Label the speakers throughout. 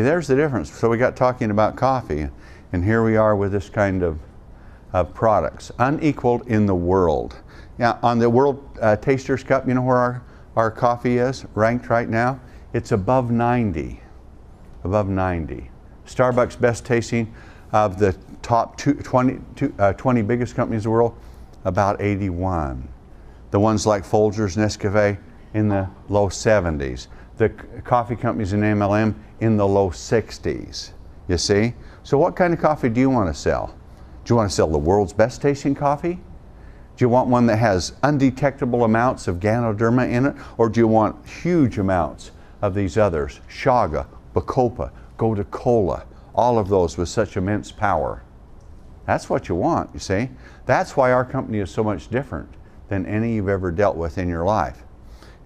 Speaker 1: There's the difference. So we got talking about coffee, and here we are with this kind of products, unequaled in the world. Now, on the World Tasters Cup, you know where our coffee is ranked right now? It's above 90. Above 90. Starbucks best tasting of the top 20 biggest companies in the world, about 81. The ones like Folgers, Nescafe, in the low 70s. The coffee companies in MLM in the low 60s. You see? So what kind of coffee do you want to sell? Do you want to sell the world's best tasting coffee? Do you want one that has undetectable amounts of Ganoderma in it? Or do you want huge amounts of these others? Shaga, Bacopa, Goda-Cola, all of those with such immense power. That's what you want, you see? That's why our company is so much different than any you've ever dealt with in your life.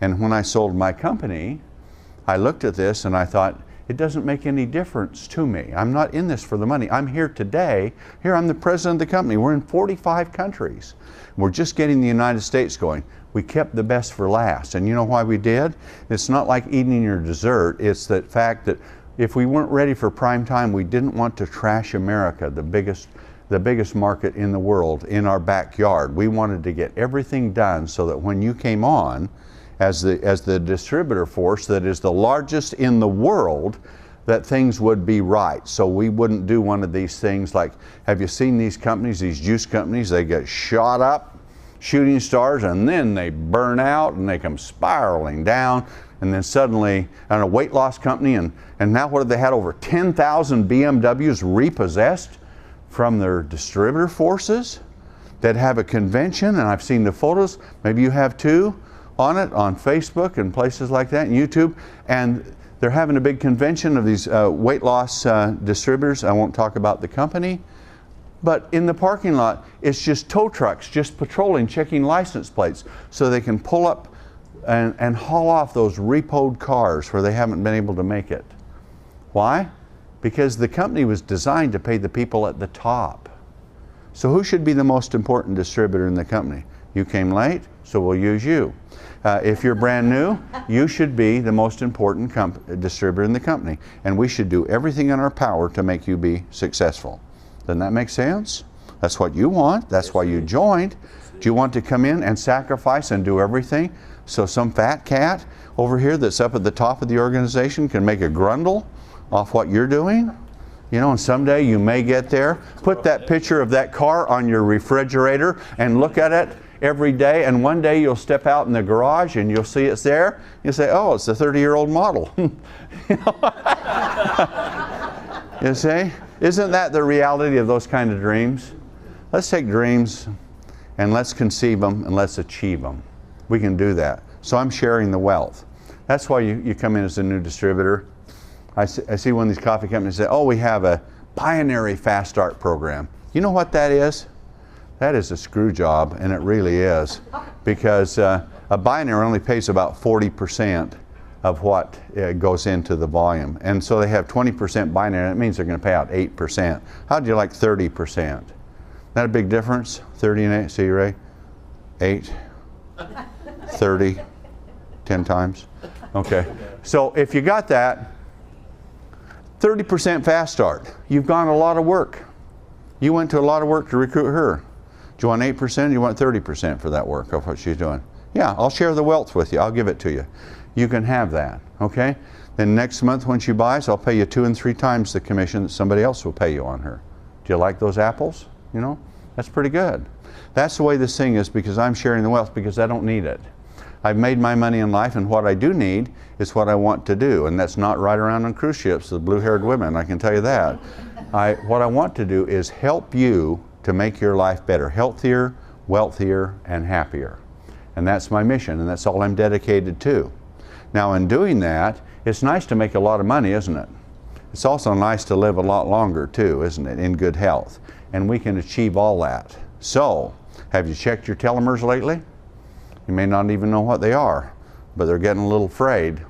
Speaker 1: And when I sold my company, I looked at this and I thought, it doesn't make any difference to me. I'm not in this for the money. I'm here today. Here I'm the president of the company. We're in 45 countries. We're just getting the United States going. We kept the best for last. And you know why we did? It's not like eating your dessert. It's the fact that if we weren't ready for prime time, we didn't want to trash America, the biggest market in the world, in our backyard. We wanted to get everything done so that when you came on, as the distributor force that is the largest in the world, that things would be right. So we wouldn't do one of these things like, have you seen these companies, these juice companies? They get shot up, shooting stars, and then they burn out and they come spiraling down. And then suddenly, and a weight loss company, and now what have they had? Over 10,000 BMWs repossessed from their distributor forces that have a convention, and I've seen the photos, maybe you have too, on it, on Facebook and places like that, and YouTube, and they're having a big convention of these weight loss distributors. I won't talk about the company, but in the parking lot, it's just tow trucks, just patrolling, checking license plates, so they can pull up and haul off those repoed cars where they haven't been able to make it. Why? Because the company was designed to pay the people at the top. So who should be the most important distributor in the company? You came late, so we'll use you. If you're brand new, you should be the most important distributor in the company. And we should do everything in our power to make you be successful. Doesn't that make sense? That's what you want. That's why you joined. Do you want to come in and sacrifice and do everything so some fat cat over here that's up at the top of the organization can make a grundle off what you're doing? You know, and someday you may get there. Put that picture of that car on your refrigerator and look at it every day, and one day you'll step out in the garage and you'll see it's there. You'll say, oh, it's the 30-year-old model. You see? Isn't that the reality of those kind of dreams? Let's take dreams and let's conceive them and let's achieve them. We can do that. So I'm sharing the wealth. That's why you come in as a new distributor. I see one of these coffee companies say, oh, we have a binary fast start program. You know what that is? That is a screw job, and it really is, because a binary only pays about 40% of what goes into the volume. And so they have 20% binary, that means they're going to pay out 8%. How'd you like 30%? That a big difference? 30 and 8, see Ray? 8, 30, 10 times. Okay, so if you got that, 30% fast start. You've gone a lot of work. You went to a lot of work to recruit her. Do you want 8%? Do you want 30% for that work of what she's doing? Yeah, I'll share the wealth with you. I'll give it to you. You can have that, okay? Then next month when she buys, I'll pay you 2 and 3 times the commission that somebody else will pay you on her. Do you like those apples? You know, that's pretty good. That's the way this thing is, because I'm sharing the wealth, because I don't need it. I've made my money in life, and what I do need is what I want to do, and that's not ride around on cruise ships with blue-haired women, I can tell you that. What I want to do is help you to make your life better, healthier, wealthier, and happier. And that's my mission, and that's all I'm dedicated to. Now, in doing that, it's nice to make a lot of money, isn't it? It's also nice to live a lot longer, too, isn't it, in good health. And we can achieve all that. So, have you checked your telomeres lately? You may not even know what they are, but they're getting a little frayed.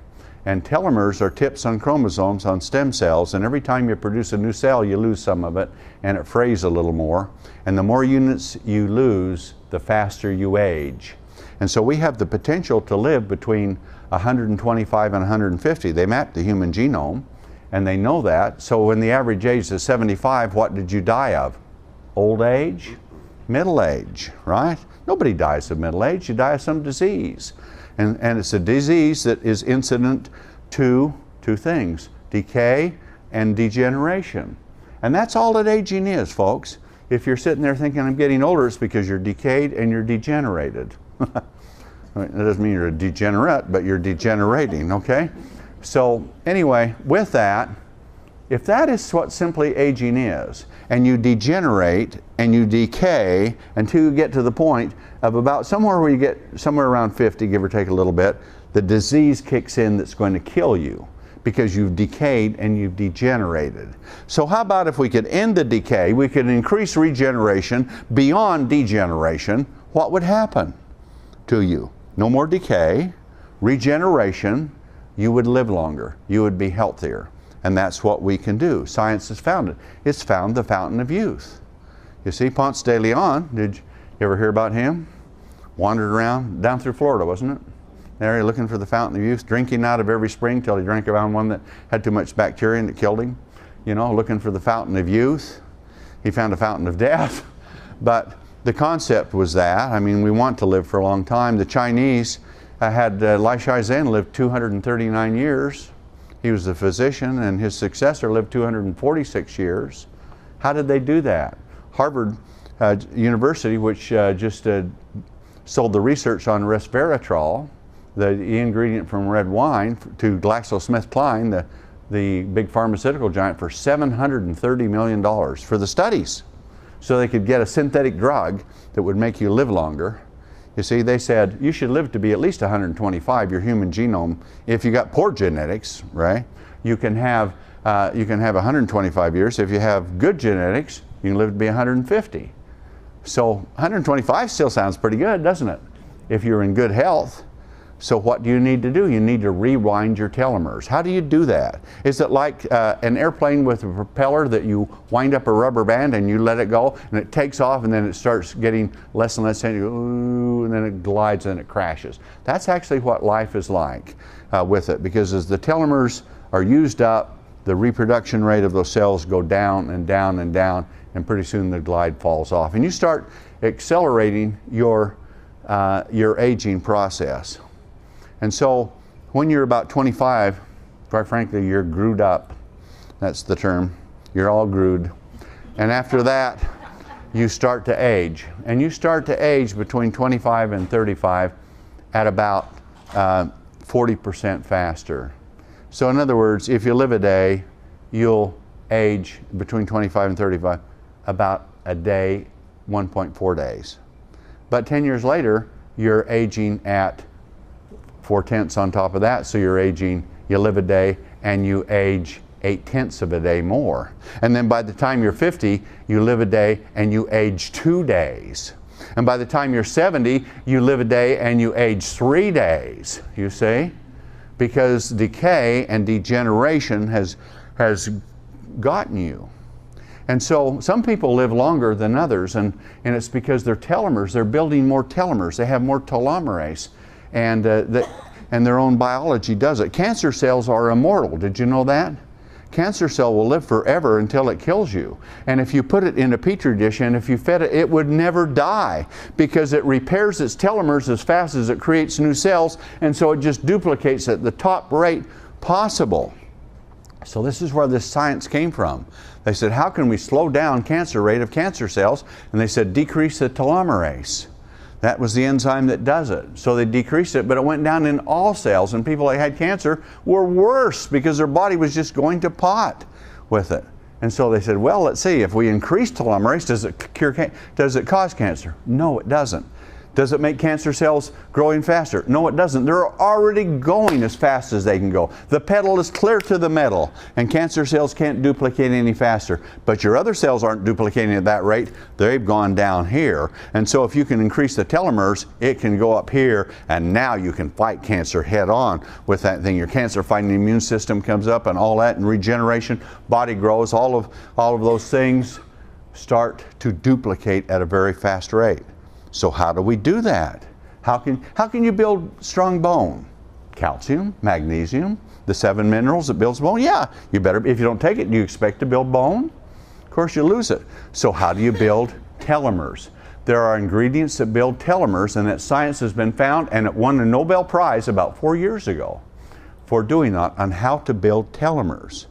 Speaker 1: And telomeres are tips on chromosomes on stem cells, and every time you produce a new cell, you lose some of it, and it frays a little more. And the more units you lose, the faster you age. And so we have the potential to live between 125 and 150. They map the human genome, And they know that. So when the average age is 75, what did you die of? Old age? Middle age, right? Nobody dies of middle age. You die of some disease. And it's a disease that is incident to two things: decay and degeneration. And that's all that aging is, folks. If you're sitting there thinking, I'm getting older, it's because you're decayed and you're degenerated. That doesn't mean you're a degenerate, but you're degenerating, okay? So anyway, with that, if that is what simply aging is, and you degenerate and you decay until you get to the point of about somewhere where you get somewhere around 50, give or take a little bit, the disease kicks in that's going to kill you because you've decayed and you've degenerated. So how about if we could end the decay, we could increase regeneration beyond degeneration, what would happen to you? No more decay, regeneration, you would live longer, you would be healthier. And that's what we can do. Science has found it. It's found the fountain of youth. You see, Ponce de Leon, did you ever hear about him? Wandered around down through Florida, wasn't it? There, looking for the fountain of youth, drinking out of every spring till he drank around one that had too much bacteria and it killed him. You know, looking for the fountain of youth. He found a fountain of death. But the concept was that, I mean, we want to live for a long time. The Chinese had Lai Shizhen lived 239 years. He was a physician, and his successor lived 246 years. How did they do that? Harvard University, which just sold the research on resveratrol, the ingredient from red wine, to GlaxoSmithKline, the big pharmaceutical giant, for $730 million for the studies. So they could get a synthetic drug that would make you live longer. You see, they said you should live to be at least 125, your human genome. If you got poor genetics, right, you can have 125 years. If you have good genetics, you can live to be 150. So 125 still sounds pretty good, doesn't it? If you're in good health. So what do you need to do? You need to rewind your telomeres. How do you do that? Is it like an airplane with a propeller that you wind up a rubber band and you let it go and it takes off and then it starts getting less and less and you go, ooh, and then it glides and it crashes? That's actually what life is like with it, because as the telomeres are used up, the reproduction rate of those cells go down and down and down, and pretty soon the glide falls off. And you start accelerating your aging process. And so when you're about 25, quite frankly, you're grewed up. That's the term. You're all grewed. And after that, you start to age. And you start to age between 25 and 35 at about 40% faster. So in other words, if you live a day, you'll age between 25 and 35 about a day, 1.4 days. But 10 years later, you're aging at 4/10 on top of that, so you're aging, you live a day and you age 8/10 of a day more. And then by the time you're 50, you live a day and you age 2 days. And by the time you're 70, you live a day and you age 3 days, you see? Because decay and degeneration has gotten you. And so some people live longer than others, and it's because their telomeres, they're building more telomeres, they have more telomerase. And their own biology does it. Cancer cells are immortal. Did you know that? Cancer cell will live forever until it kills you. And if you put it in a petri dish and if you fed it, it would never die, because it repairs its telomeres as fast as it creates new cells, and so it just duplicates at the top rate possible. So this is where this science came from. They said, how can we slow down cancer rate of cancer cells? And they said, decrease the telomerase. That was the enzyme that does it. So they decreased it, but it went down in all cells, and people that had cancer were worse because their body was just going to pot with it. And so they said, well, let's see, if we increase telomerase, does it cause cancer? No, it doesn't. Does it make cancer cells growing faster? No, it doesn't. They're already going as fast as they can go. The pedal is clear to the metal, and cancer cells can't duplicate any faster. But your other cells aren't duplicating at that rate. They've gone down here. And so if you can increase the telomeres, it can go up here, and now you can fight cancer head on with that thing. Your cancer-fighting immune system comes up and all that, and regeneration, body grows, all of those things start to duplicate at a very fast rate. So how do we do that? How can you build strong bone? Calcium, magnesium, The 7 minerals that builds bone? Yeah, you better, if you don't take it, do you expect to build bone? Of course you lose it. So how do you build telomers? There are ingredients that build telomers, and that science has been found, and it won a Nobel Prize about 4 years ago for doing that, on how to build telomers.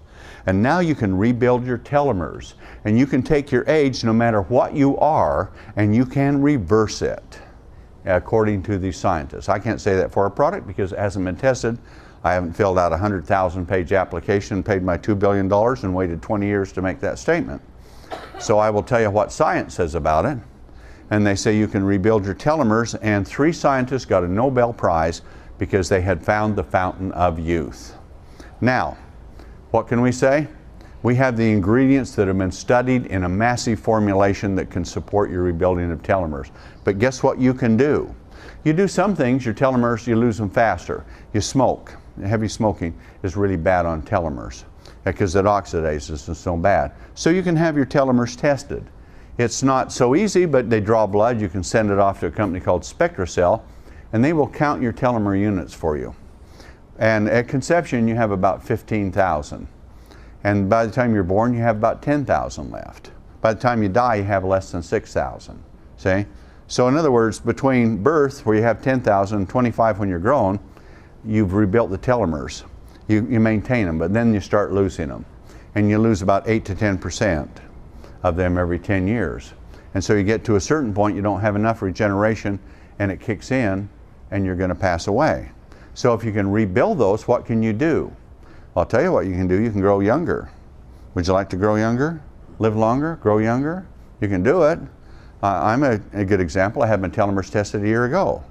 Speaker 1: And now you can rebuild your telomers, and you can take your age no matter what you are, and you can reverse it, according to these scientists. I can't say that for a product because it hasn't been tested. I haven't filled out a 100,000 page application, paid my $2 billion, and waited 20 years to make that statement. So I will tell you what science says about it. And they say you can rebuild your telomeres, and 3 scientists got a Nobel Prize because they had found the fountain of youth. Now, what can we say? We have the ingredients that have been studied in a massive formulation that can support your rebuilding of telomeres. But guess what you can do? You do some things, your telomeres, you lose them faster. You smoke. Heavy smoking is really bad on telomeres because it oxidizes and so bad. So you can have your telomeres tested. It's not so easy, but they draw blood. You can send it off to a company called SpectraCell, and they will count your telomere units for you. And at conception, you have about 15,000. And by the time you're born, you have about 10,000 left. By the time you die, you have less than 6,000. See? So in other words, between birth, where you have 10,000, and 25 when you're grown, you've rebuilt the telomeres. You maintain them, but then you start losing them. And you lose about 8 to 10% of them every 10 years. And so you get to a certain point, you don't have enough regeneration, and it kicks in, and you're going to pass away. So if you can rebuild those, what can you do? I'll tell you what you can do. You can grow younger. Would you like to grow younger? Live longer? Grow younger? You can do it. I'm a good example. I had my telomeres tested a year ago.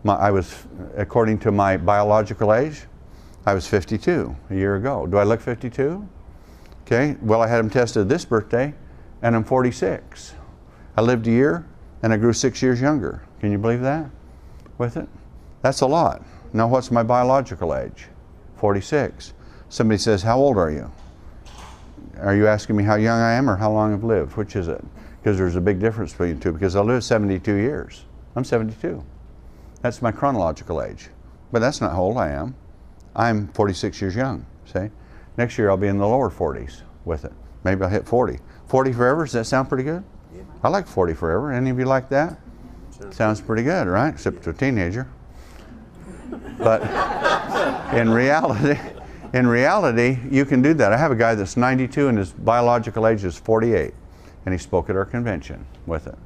Speaker 1: I was, according to my biological age, I was 52 a year ago. Do I look 52? Okay, well, I had them tested this birthday, and I'm 46. I lived a year, and I grew 6 years younger. Can you believe that? With it? That's a lot. Now, what's my biological age? 46. Somebody says, how old are you? Are you asking me how young I am or how long I've lived? Which is it? Because there's a big difference between the two, because I lived 72 years. I'm 72. That's my chronological age. But that's not how old I am. I'm 46 years young, see? Next year I'll be in the lower 40s with it. Maybe I'll hit 40. 40 forever, does that sound pretty good? Yeah. I like 40 forever. Any of you like that? Sounds pretty good, right? Except to a teenager. But in reality, you can do that. I have a guy that's 92 and his biological age is 48, and he spoke at our convention with it.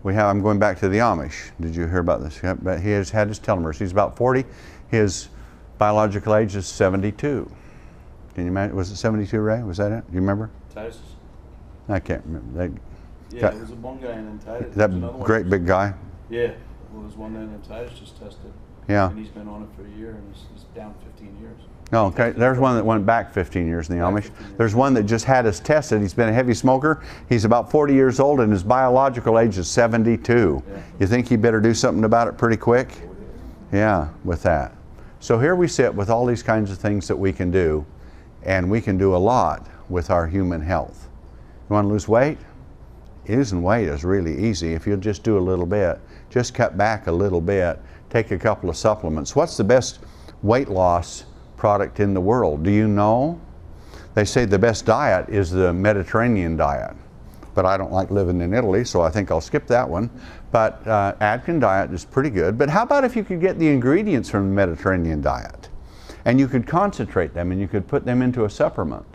Speaker 1: I'm going back to the Amish. Did you hear about this? But he has had his telomeres. He's about 40. His biological age is 72. Can you imagine? Was it 72, Ray? Was that it? Do you remember?
Speaker 2: Titus?
Speaker 1: I can't remember.
Speaker 2: Yeah, there was one guy in Titus.
Speaker 1: That great big guy?
Speaker 2: Yeah, well, there's one in Titus just tested.
Speaker 1: Yeah.
Speaker 2: And he's been on it for a year, and he's down 15 years.
Speaker 1: No, okay. There's one that went back 15 years in the Amish. There's one that just had us tested. He's been a heavy smoker. He's about 40 years old, and his biological age is 72. Yeah. You think he better do something about it pretty quick? Yeah, with that. So here we sit with all these kinds of things that we can do, and we can do a lot with our human health. You want to lose weight? Losing weight is really easy if you'll just do a little bit. Just cut back a little bit. Take a couple of supplements. What's the best weight loss product in the world? Do you know? They say the best diet is the Mediterranean diet, but I don't like living in Italy, so I think I'll skip that one. But Atkins diet is pretty good. But how about if you could get the ingredients from the Mediterranean diet, and you could concentrate them, and you could put them into a supplement?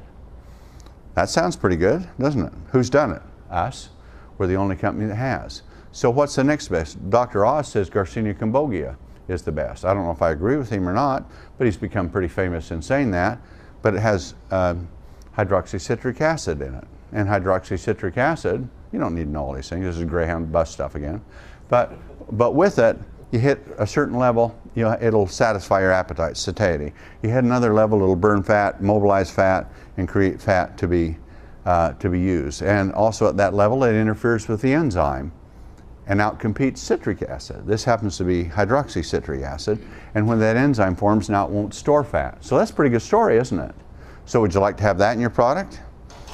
Speaker 1: That sounds pretty good, doesn't it? Who's done it? Us. We're the only company that has. So what's the next best? Dr. Oz says Garcinia cambogia is the best. I don't know if I agree with him or not, but he's become pretty famous in saying that. But it has hydroxycitric acid in it. And hydroxycitric acid, you don't need to know all these things. This is Greyhound bus stuff again. But with it, you hit a certain level, it'll satisfy your appetite, satiety. You hit another level, it'll burn fat, mobilize fat, and create fat to be used. And also at that level, it interferes with the enzyme and outcompetes citric acid. This happens to be hydroxycitric acid, and when that enzyme forms, now it won't store fat. So that's a pretty good story, isn't it? So would you like to have that in your product?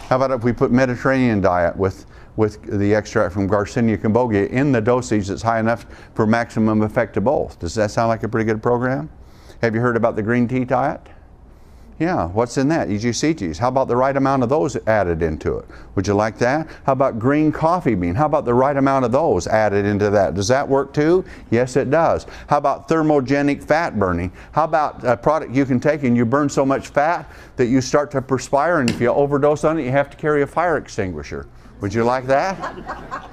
Speaker 1: How about if we put Mediterranean diet with the extract from Garcinia cambogia in the dosage that's high enough for maximum effect to both? Does that sound like a pretty good program? Have you heard about the green tea diet? Yeah, what's in that? EGCGs. How about the right amount of those added into it? Would you like that? How about green coffee bean? How about the right amount of those added into that? Does that work too? Yes, it does. How about thermogenic fat burning? How about a product you can take and you burn so much fat that you start to perspire, and if you overdose on it, you have to carry a fire extinguisher. Would you like that?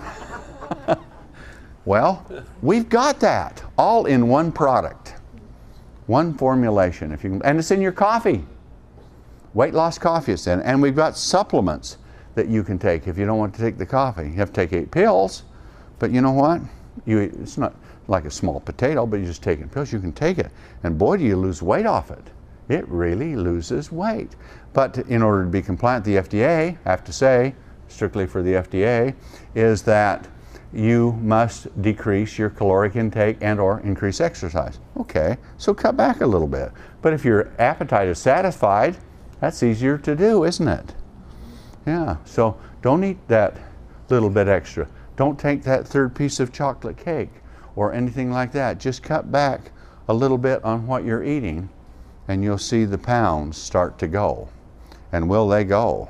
Speaker 1: Well, we've got that all in one product. One formulation, if you can, and it's in your coffee. Weight loss coffee is in, and we've got supplements that you can take if you don't want to take the coffee. You have to take 8 pills, but you know what? It's not like a small potato, but you're just taking pills. You can take it, and boy, do you lose weight off it. It really loses weight. But in order to be compliant, the FDA, I have to say, strictly for the FDA, is that you must decrease your caloric intake and or increase exercise. Okay, so cut back a little bit. But if your appetite is satisfied, that's easier to do, isn't it? Yeah, so don't eat that little bit extra. Don't take that 3rd piece of chocolate cake or anything like that. Just cut back a little bit on what you're eating, and you'll see the pounds start to go. And will they go?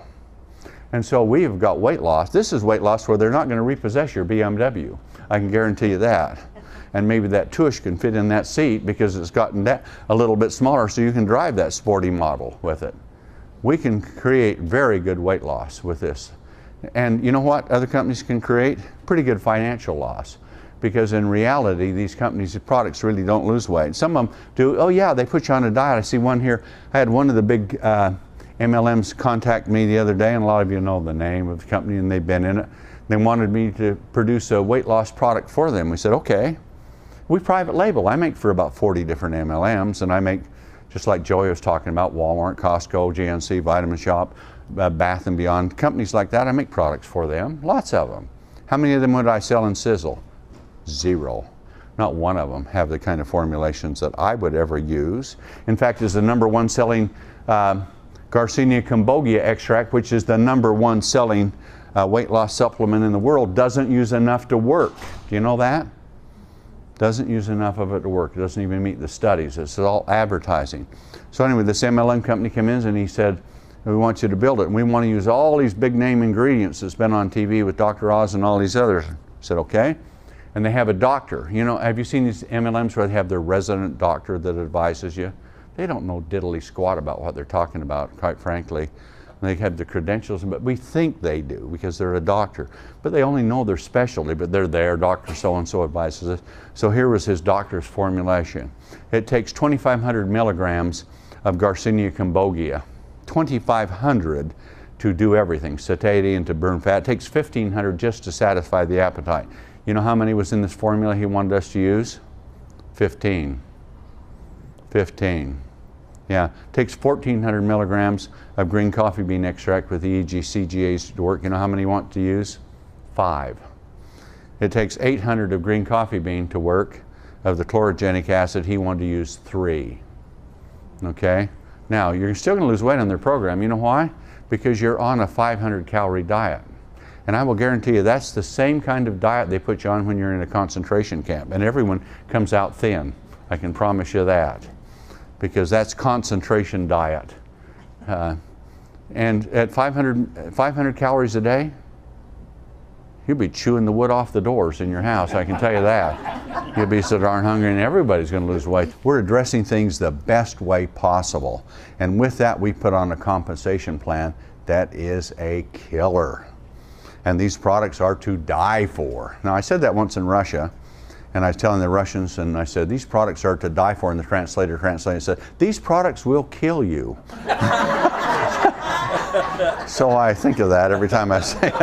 Speaker 1: And so we have got weight loss. This is weight loss where they're not going to repossess your BMW. I can guarantee you that. And maybe that tush can fit in that seat because it's gotten that a little bit smaller, so you can drive that sporty model with it. We can create very good weight loss with this. And you know what other companies can create? Pretty good financial loss. Because in reality, these companies' products really don't lose weight. Some of them do. Oh yeah, they put you on a diet. I see one here. I had one of the big MLMs contact me the other day, and a lot of you know the name of the company and they've been in it. They wanted me to produce a weight loss product for them. We said, okay. We private label. I make for about 40 different MLMs, and I make, just like Joey was talking about, Walmart, Costco, GNC, Vitamin Shop, Bath and Beyond, companies like that. I make products for them, lots of them. How many of them would I sell in Sisel? 0. Not one of them have the kind of formulations that I would ever use. In fact, is the #1 selling Garcinia cambogia extract, which is the #1 selling weight loss supplement in the world, doesn't use enough to work. Do you know that? Doesn't use enough of it to work. It doesn't even meet the studies. It's all advertising. So anyway, this MLM company came in and he said, we want you to build it. And we want to use all these big name ingredients that's been on TV with Dr. Oz and all these others. I said, okay. And they have a doctor. You know, have you seen these MLMs where they have their resident doctor that advises you? They don't know diddly squat about what they're talking about, quite frankly. They have the credentials, but we think they do because they're a doctor. But they only know their specialty, but they're there, Dr. So-and-so advises us. So here was his doctor's formulation. It takes 2,500 milligrams of Garcinia cambogia, 2,500 to do everything, satiety and to burn fat. It takes 1,500 just to satisfy the appetite. You know how many was in this formula he wanted us to use? 15. 15. Yeah, it takes 1,400 milligrams of green coffee bean extract with the EGCGAs to work. You know how many you want to use? 5. It takes 800 of green coffee bean to work. Of the chlorogenic acid, he wanted to use 3. Okay? Now, you're still going to lose weight on their program. You know why? Because you're on a 500 calorie diet. And I will guarantee you that's the same kind of diet they put you on when you're in a concentration camp. And everyone comes out thin. I can promise you that. Because that's concentration diet. And at 500 calories a day, you'll be chewing the wood off the doors in your house, I can tell you that. You'll be so darn hungry and everybody's going to lose weight. We're addressing things the best way possible. And with that, we put on a compensation plan that is a killer. And these products are to die for. Now, I said that once in Russia. And I was telling the Russians, and I said, these products are to die for, and the translator said, these products will kill you. So I think of that every time I say it.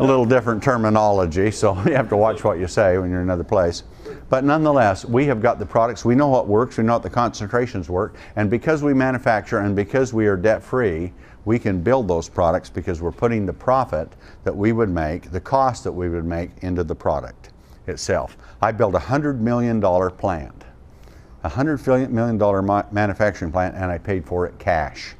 Speaker 1: A little different terminology, so you have to watch what you say when you're in another place. But nonetheless, we have got the products, we know what works, we know what the concentrations work, and because we manufacture and because we are debt-free, we can build those products because we're putting the profit that we would make, the cost that we would make into the product itself. I built a $100 million plant, a $100 million manufacturing plant, and I paid for it cash.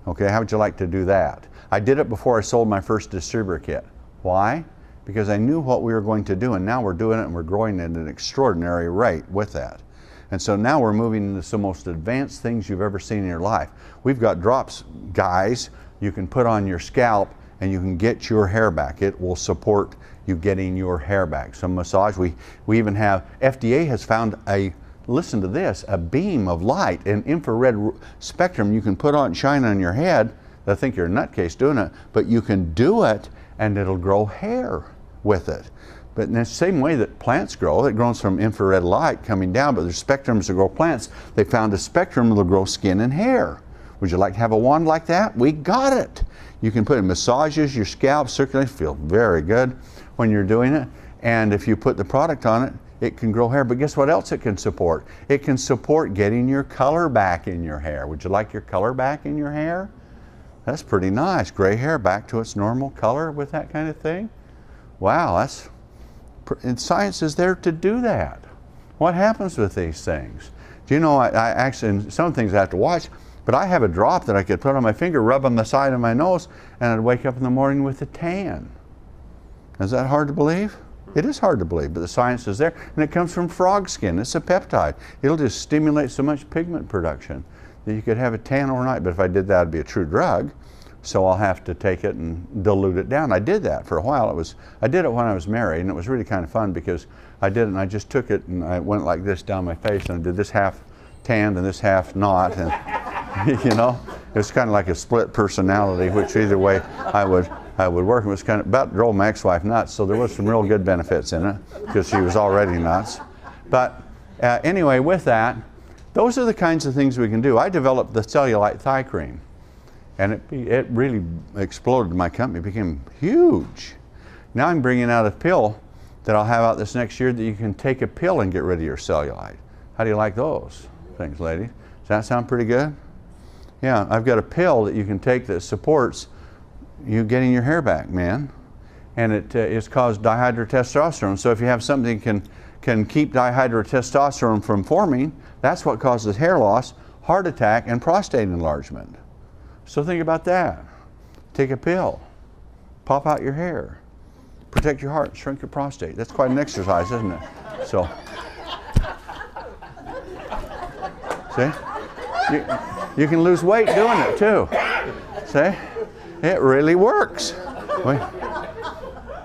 Speaker 1: Okay, how would you like to do that? I did it before I sold my first distributor kit. Why? Because I knew what we were going to do, and now we're doing it and we're growing at an extraordinary rate with that. And so now we're moving into some most advanced things you've ever seen in your life. We've got drops, guys, you can put on your scalp and you can get your hair back. It will support you getting your hair back. Some massage, we even have, FDA has found a, listen to this, a beam of light, an infrared spectrum you can put on, shine on your head. I think you're a nutcase doing it, but you can do it and it'll grow hair with it. But in the same way that plants grow, it grows from infrared light coming down, but there's spectrums that grow plants. They found a spectrum that'll grow skin and hair. Would you like to have a wand like that? We got it. You can put in massages, your scalp, circulate, feel very good when you're doing it. And if you put the product on it, it can grow hair. But guess what else it can support? It can support getting your color back in your hair. Would you like your color back in your hair? That's pretty nice. Gray hair back to its normal color with that kind of thing. Wow, and science is there to do that. What happens with these things? Do you know, I actually, some things I have to watch, but I have a drop that I could put on my finger, rub on the side of my nose, and I'd wake up in the morning with a tan. Is that hard to believe? It is hard to believe, but the science is there, and it comes from frog skin. It's a peptide. It'll just stimulate so much pigment production that you could have a tan overnight, but if I did that, it'd be a true drug. So I'll have to take it and dilute it down. I did that for a while. I did it when I was married, and it was really kind of fun because I did it and I just took it and I went like this down my face and I did this half tanned and this half not, and you know, it was kind of like a split personality, which either way I would work. It was kind of about drove my ex-wife nuts, so there was some real good benefits in it because she was already nuts. But anyway, with that, those are the kinds of things we can do. I developed the cellulite thigh cream. And it really exploded my company. It became huge. Now I'm bringing out a pill that I'll have out this next year that you can take a pill and get rid of your cellulite. How do you like those things, ladies? Does that sound pretty good? Yeah, I've got a pill that you can take that supports you getting your hair back, man. And it's caused dihydrotestosterone. So if you have something that can keep dihydrotestosterone from forming, that's what causes hair loss, heart attack, and prostate enlargement. So think about that. Take a pill, pop out your hair, protect your heart, shrink your prostate. That's quite an exercise, isn't it? So, see? You can lose weight doing it too. See? It really works.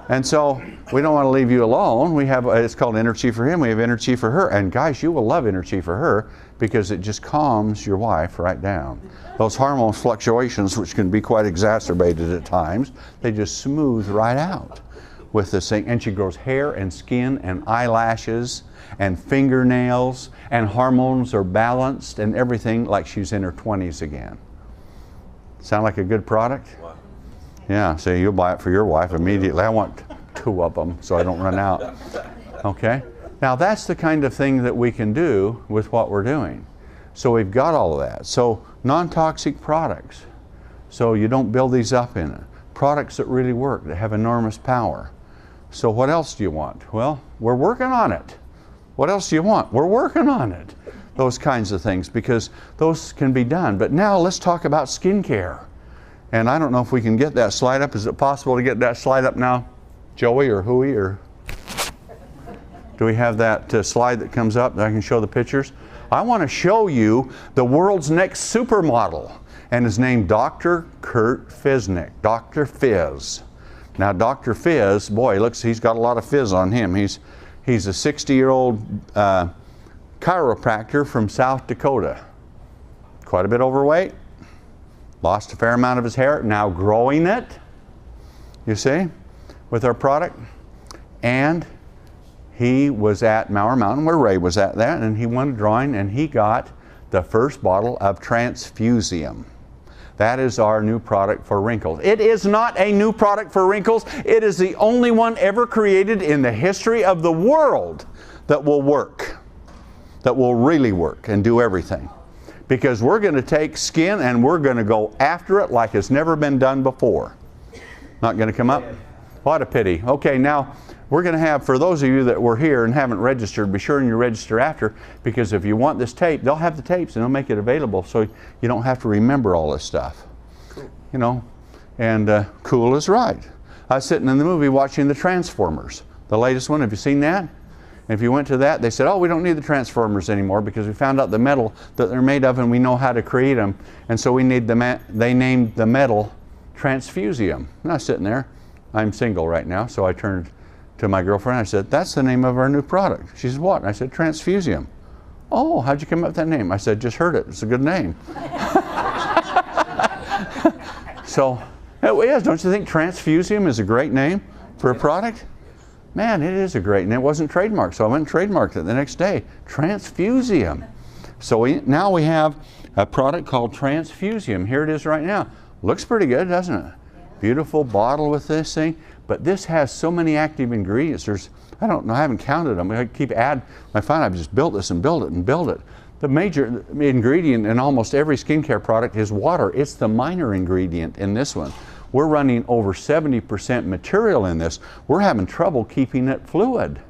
Speaker 1: And so we don't want to leave you alone. We have, it's called Energy for Him. We have Energy for Her. And guys, you will love Energy for Her because it just calms your wife right down. Those hormone fluctuations, which can be quite exacerbated at times, they just smooth right out with this thing. And she grows hair and skin and eyelashes and fingernails, and hormones are balanced and everything like she's in her 20s again. Sound like a good product? Wow. Yeah, so you'll buy it for your wife immediately. I want 2 of them so I don't run out. Okay? Now that's the kind of thing that we can do with what we're doing. So we've got all of that. So non-toxic products. So you don't build these up in it. Products that really work, that have enormous power. So what else do you want? Well, we're working on it. What else do you want? We're working on it. Those kinds of things, because those can be done. But now let's talk about skincare. And I don't know if we can get that slide up. Is it possible to get that slide up now, Joey or Huey? Or do we have that slide that comes up that I can show the pictures? I want to show you the world's next supermodel, and his name Dr. Kurt Fiznik, Dr. Fizz. Now Dr. Fizz, boy, he's got a lot of fizz on him. He's a 60-year-old chiropractor from South Dakota. Quite a bit overweight, lost a fair amount of his hair, now growing it, you see, with our product. And he was at Mower Mountain, where Ray was at that, and he won a drawing, and he got the first bottle of Transfusium. That is our new product for wrinkles. It is not a new product for wrinkles. It is the only one ever created in the history of the world that will work, that will really work and do everything. Because we're going to take skin and we're going to go after it like it's never been done before. Not going to come up? What a pity. Okay, now we're going to have, for those of you that were here and haven't registered, be sure and you register after, because if you want this tape, they'll have the tapes and they'll make it available so you don't have to remember all this stuff. Cool. You know, and cool is right. I was sitting in the movie watching the Transformers, the latest one. Have you seen that? And if you went to that, they said, oh, we don't need the transformers anymore because we found out the metal that they're made of and we know how to create them. And so we need they named the metal transfusium. And I was sitting there. I'm single right now, so I turned to my girlfriend. I said, that's the name of our new product. She said, what? And I said, transfusium. Oh, how'd you come up with that name? I said, just heard it. It's a good name. So it is. Don't you think transfusium is a great name for a product? Man, it is a great, and it wasn't trademarked, so I went and trademarked it the next day. Transfusium. So now we have a product called Transfusium. Here it is right now. Looks pretty good, doesn't it? Beautiful bottle with this thing, but this has so many active ingredients. There's, I don't know, I haven't counted them. I keep adding. I find I've just built this and built it and built it. The major ingredient in almost every skincare product is water. It's the minor ingredient in this one. We're running over 70% material in this. We're having trouble keeping it fluid.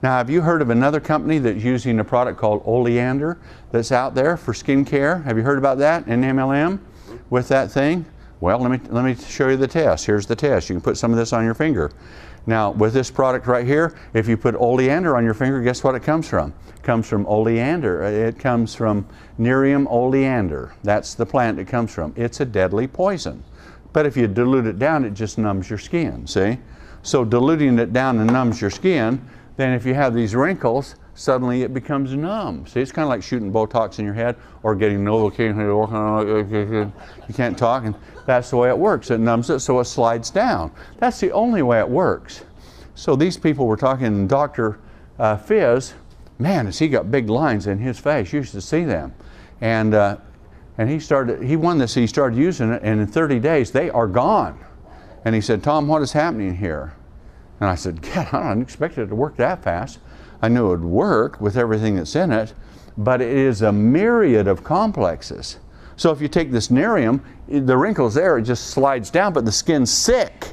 Speaker 1: Now, have you heard of another company that's using a product called Oleander that's out there for skincare? Have you heard about that in MLM with that thing? Well, let me show you the test. Here's the test. You can put some of this on your finger. Now, with this product right here, if you put oleander on your finger, guess what it comes from? It comes from oleander. It comes from Nerium oleander. That's the plant it comes from. It's a deadly poison. But if you dilute it down, it just numbs your skin, see? So diluting it down and numbs your skin, then if you have these wrinkles, suddenly it becomes numb. See, it's kind of like shooting Botox in your head or getting Novocaine, you can't talk, and that's the way it works. It numbs it so it slides down. That's the only way it works. So these people were talking, Dr. Fizz, man, has he got big lines in his face. You should see them. And he won this, he started using it, and in 30 days, they are gone. And he said, Tom, what is happening here? And I said, God, I didn't expect it to work that fast. I knew it would work with everything that's in it, but it is a myriad of complexes. So if you take this Nerium, the wrinkles there, it just slides down, but the skin's sick.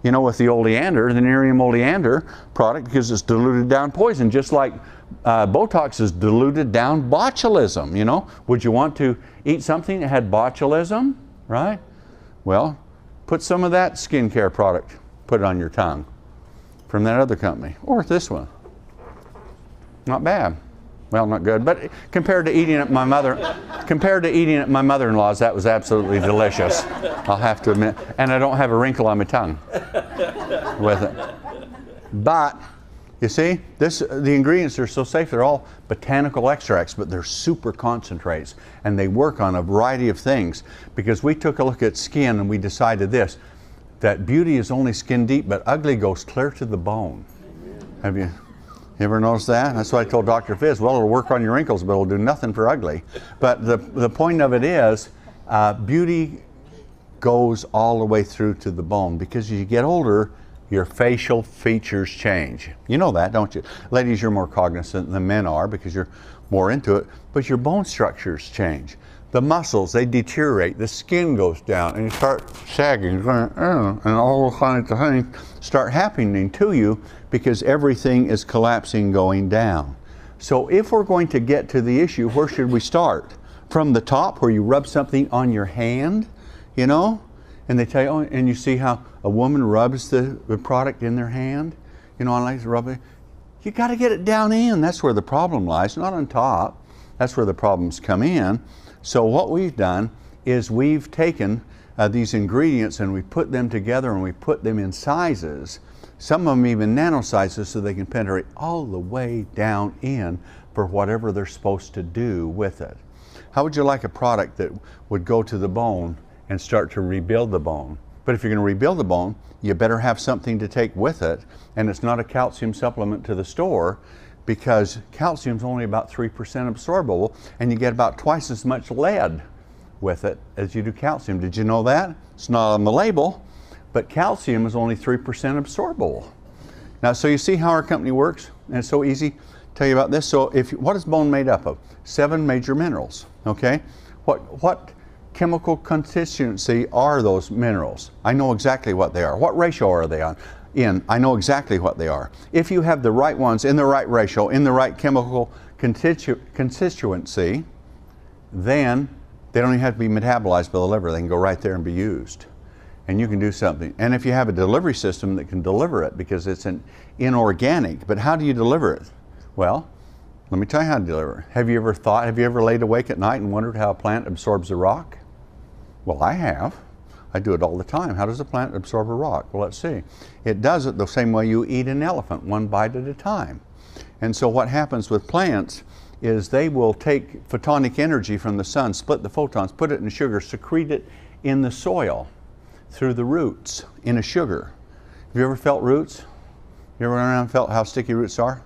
Speaker 1: You know, with the oleander, the Nerium oleander product, because it's diluted down poison, just like Botox is diluted down botulism, you know. Would you want to eat something that had botulism, right? Well, put some of that skincare product, put it on your tongue from that other company, or this one. Not bad. Well, not good, but compared to eating at my mother-in-law's, that was absolutely delicious. I'll have to admit, and I don't have a wrinkle on my tongue with it. But you see, the ingredients are so safe. They're all botanical extracts, but they're super concentrates, and they work on a variety of things. Because we took a look at skin, and we decided this: that beauty is only skin deep, but ugly goes clear to the bone. Have you ever noticed that? That's why I told Dr. Fizz, well, it'll work on your wrinkles, but it'll do nothing for ugly. But the point of it is, beauty goes all the way through to the bone, because as you get older, your facial features change. You know that, don't you? Ladies, you're more cognizant than men are because you're more into it, but your bone structures change. The muscles, they deteriorate, the skin goes down, and you start sagging, and all kinds of things start happening to you because everything is collapsing, going down. So if we're going to get to the issue, where should we start? From the top, where you rub something on your hand, you know? And they tell you, oh, and you see how a woman rubs the product in their hand? You know, I like to rub it. You got to get it down in. That's where the problem lies, not on top. That's where the problems come in. So what we've done is we've taken these ingredients and we put them together and we put them in sizes, some of them even nano sizes, so they can penetrate all the way down in for whatever they're supposed to do with it. How would you like a product that would go to the bone and start to rebuild the bone? But if you're going to rebuild the bone, you better have something to take with it, and it's not a calcium supplement to the store, because calcium is only about 3% absorbable, and you get about twice as much lead with it as you do calcium. Did you know that? It's not on the label, but calcium is only 3% absorbable. Now, so you see how our company works? And it's so easy to tell you about this. So what is bone made up of? 7 major minerals, okay? What chemical constituency are those minerals? I know exactly what they are. What ratio are they on? I know exactly what they are. If you have the right ones in the right ratio, in the right chemical constituency, then they don't even have to be metabolized by the liver. They can go right there and be used. And you can do something. And if you have a delivery system that can deliver it, because it's an inorganic, but how do you deliver it? Well, let me tell you how to deliver. Have you ever laid awake at night and wondered how a plant absorbs a rock? Well, I have. I do it all the time. How does a plant absorb a rock? Well, let's see. It does it the same way you eat an elephant, one bite at a time. And so what happens with plants is they will take photonic energy from the sun, split the photons, put it in sugar, secrete it in the soil through the roots in a sugar. Have you ever felt roots? You ever run around and felt how sticky roots are?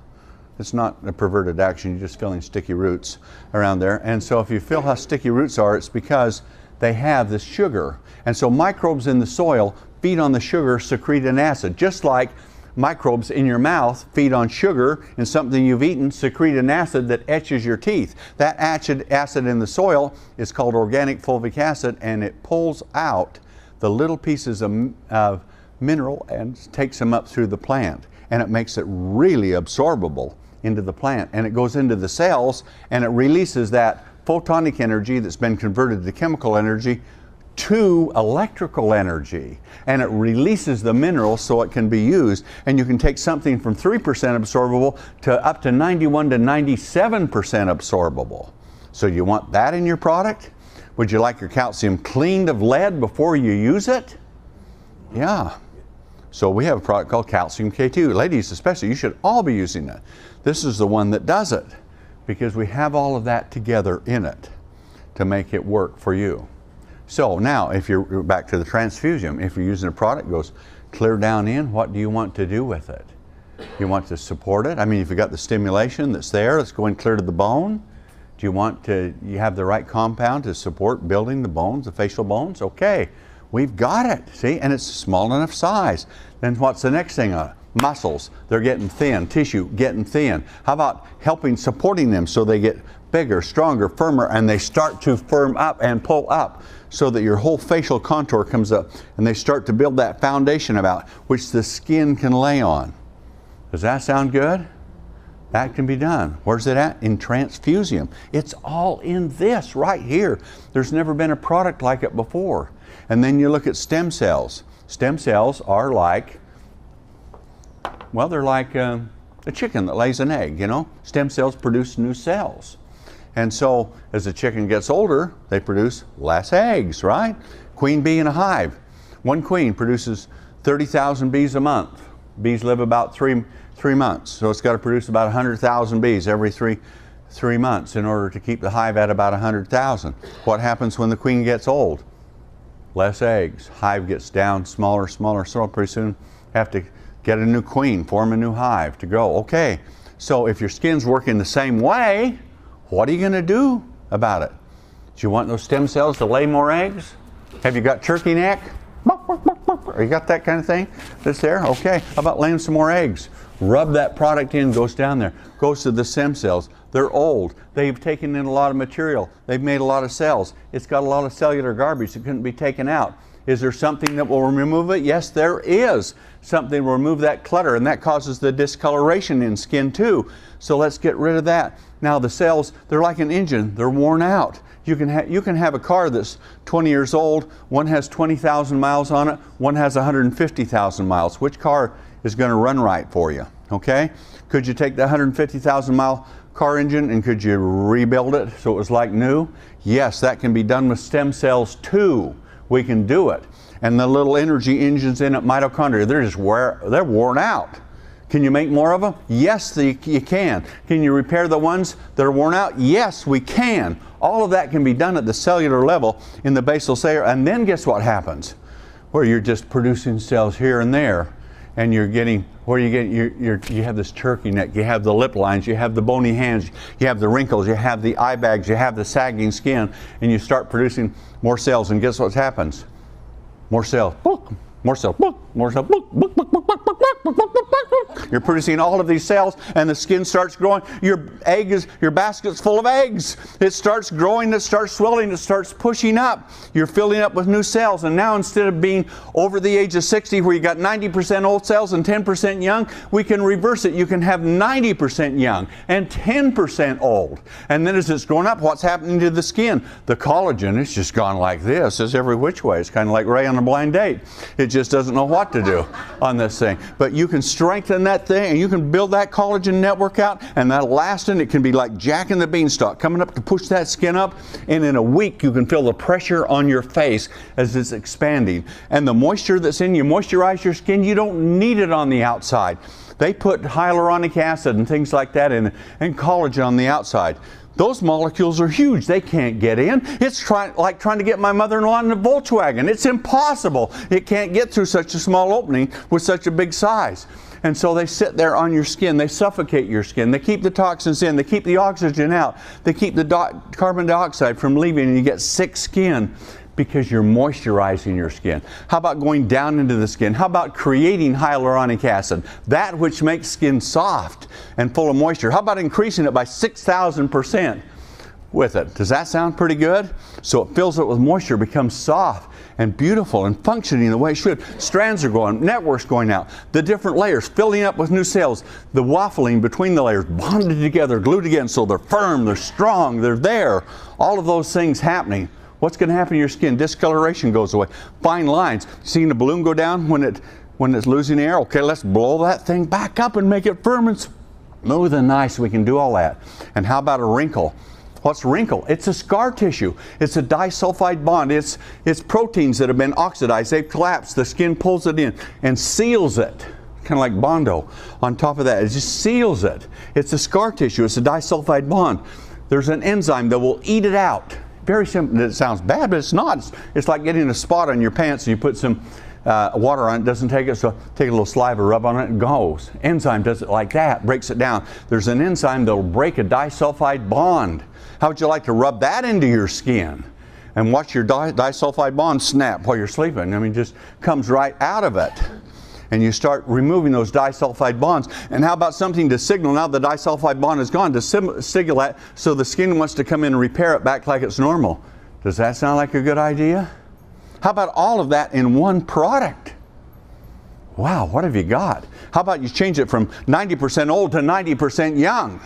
Speaker 1: It's not a perverted action, you're just feeling sticky roots around there. And so if you feel how sticky roots are, it's because they have this sugar. And so microbes in the soil feed on the sugar, secrete an acid, just like microbes in your mouth feed on sugar and something you've eaten, secrete an acid that etches your teeth. That acid in the soil is called organic fulvic acid, and it pulls out the little pieces of mineral and takes them up through the plant. And it makes it really absorbable into the plant. And it goes into the cells and it releases that photonic energy that's been converted to chemical energy to electrical energy. And it releases the minerals so it can be used. And you can take something from 3% absorbable to up to 91 to 97% absorbable. So you want that in your product? Would you like your calcium cleaned of lead before you use it? Yeah. So we have a product called Calcium K2. Ladies especially, you should all be using it. This is the one that does it because we have all of that together in it to make it work for you. So now, if you're back to the transfusion, if you're using a product that goes clear down in, what do you want to do with it? You want to support it? I mean, if you've got the stimulation that's there, it's going clear to the bone. Do you want to, you have the right compound to support building the bones, the facial bones? Okay. We've got it, see, and it's a small enough size. Then what's the next thing on it? Muscles, they're getting thin, tissue getting thin. How about helping, supporting them so they get bigger, stronger, firmer, and they start to firm up and pull up so that your whole facial contour comes up and they start to build that foundation about which the skin can lay on. Does that sound good? That can be done. Where's it at? In transfusium. It's all in this right here. There's never been a product like it before. And then you look at stem cells. Stem cells are like, well, they're like a chicken that lays an egg, you know. Stem cells produce new cells. And so as the chicken gets older, they produce less eggs, right? Queen bee in a hive. One queen produces 30,000 bees a month. Bees live about three months. So it's got to produce about 100,000 bees every three months in order to keep the hive at about 100,000. What happens when the queen gets old? Less eggs. Hive gets down, smaller, smaller, so pretty soon have to get a new queen, form a new hive to go. Okay, so if your skin's working the same way, what are you going to do about it? Do you want those stem cells to lay more eggs? Have you got turkey neck? Or you got that kind of thing that's there? Okay, how about laying some more eggs? Rub that product in, goes down there, goes to the stem cells. They're old. They've taken in a lot of material. They've made a lot of cells. It's got a lot of cellular garbage that couldn't be taken out. Is there something that will remove it? Yes, there is. Something will remove that clutter, and that causes the discoloration in skin too. So let's get rid of that. Now the cells, they're like an engine. They're worn out. You can have a car that's 20 years old. One has 20,000 miles on it. One has 150,000 miles. Which car is going to run right for you? Okay? Could you take the 150,000 mile car engine and could you rebuild it so it was like new? Yes, that can be done with stem cells too. We can do it. And the little energy engines in it, mitochondria, they're worn out. Can you make more of them? Yes, you can. Can you repair the ones that are worn out? Yes, we can. All of that can be done at the cellular level in the basal layer. And then guess what happens? Where you're just producing cells here and there. And you're getting, where you get, you have this turkey neck, you have the lip lines, you have the bony hands, you have the wrinkles, you have the eye bags, you have the sagging skin, and you start producing more cells. And guess what happens? More cells. More cells. More cells. You're producing all of these cells, and the skin starts growing. Your basket's full of eggs. It starts growing, it starts swelling, it starts pushing up. You're filling up with new cells, and now instead of being over the age of 60 where you got 90% old cells and 10% young, we can reverse it. You can have 90% young and 10% old. And then as it's growing up, what's happening to the skin? The collagen, it's just gone like this. It's every which way. It's kind of like Ray on a blind date. It just doesn't know what to do on this thing. But you can strengthen that thing, and you can build that collagen network out, and that elastin, it can be like Jack and the Beanstalk, coming up to push that skin up, and in a week you can feel the pressure on your face as it's expanding. And the moisture that's in you, moisturize your skin. You don't need it on the outside. They put hyaluronic acid and things like that in, and collagen on the outside. Those molecules are huge. They can't get in. It's like trying to get my mother-in-law in a Volkswagen. It's impossible. It can't get through such a small opening with such a big size. And so they sit there on your skin. They suffocate your skin. They keep the toxins in. They keep the oxygen out. They keep the carbon dioxide from leaving, and you get sick skin because you're moisturizing your skin. How about going down into the skin? How about creating hyaluronic acid, that which makes skin soft and full of moisture? How about increasing it by 6,000% with it? Does that sound pretty good? So it fills it with moisture, becomes soft and beautiful and functioning the way it should. Strands are going, networks going out, the different layers filling up with new cells, the waffling between the layers, bonded together, glued together, so they're firm, they're strong, they're there. All of those things happening. What's going to happen to your skin? Discoloration goes away. Fine lines. Seeing the balloon go down when it's losing air? Okay, let's blow that thing back up and make it firm and smooth and nice. We can do all that. And how about a wrinkle? What's a wrinkle? It's a scar tissue. It's a disulfide bond. It's proteins that have been oxidized. They've collapsed. The skin pulls it in and seals it. Kind of like Bondo. On top of that, it just seals it. It's a scar tissue. It's a disulfide bond. There's an enzyme that will eat it out. Very simple. It sounds bad, but it's not. It's like getting a spot on your pants and you put some water on it. It doesn't take it, so take a little saliva, rub on it, and goes. Enzyme does it like that, breaks it down. There's an enzyme that will break a disulfide bond. How would you like to rub that into your skin and watch your disulfide bond snap while you're sleeping? I mean, just comes right out of it. And you start removing those disulfide bonds. And how about something to signal now the disulfide bond is gone, to signal that so the skin wants to come in and repair it back like it's normal? Does that sound like a good idea? How about all of that in one product? Wow, what have you got? How about you change it from 90% old to 90% young?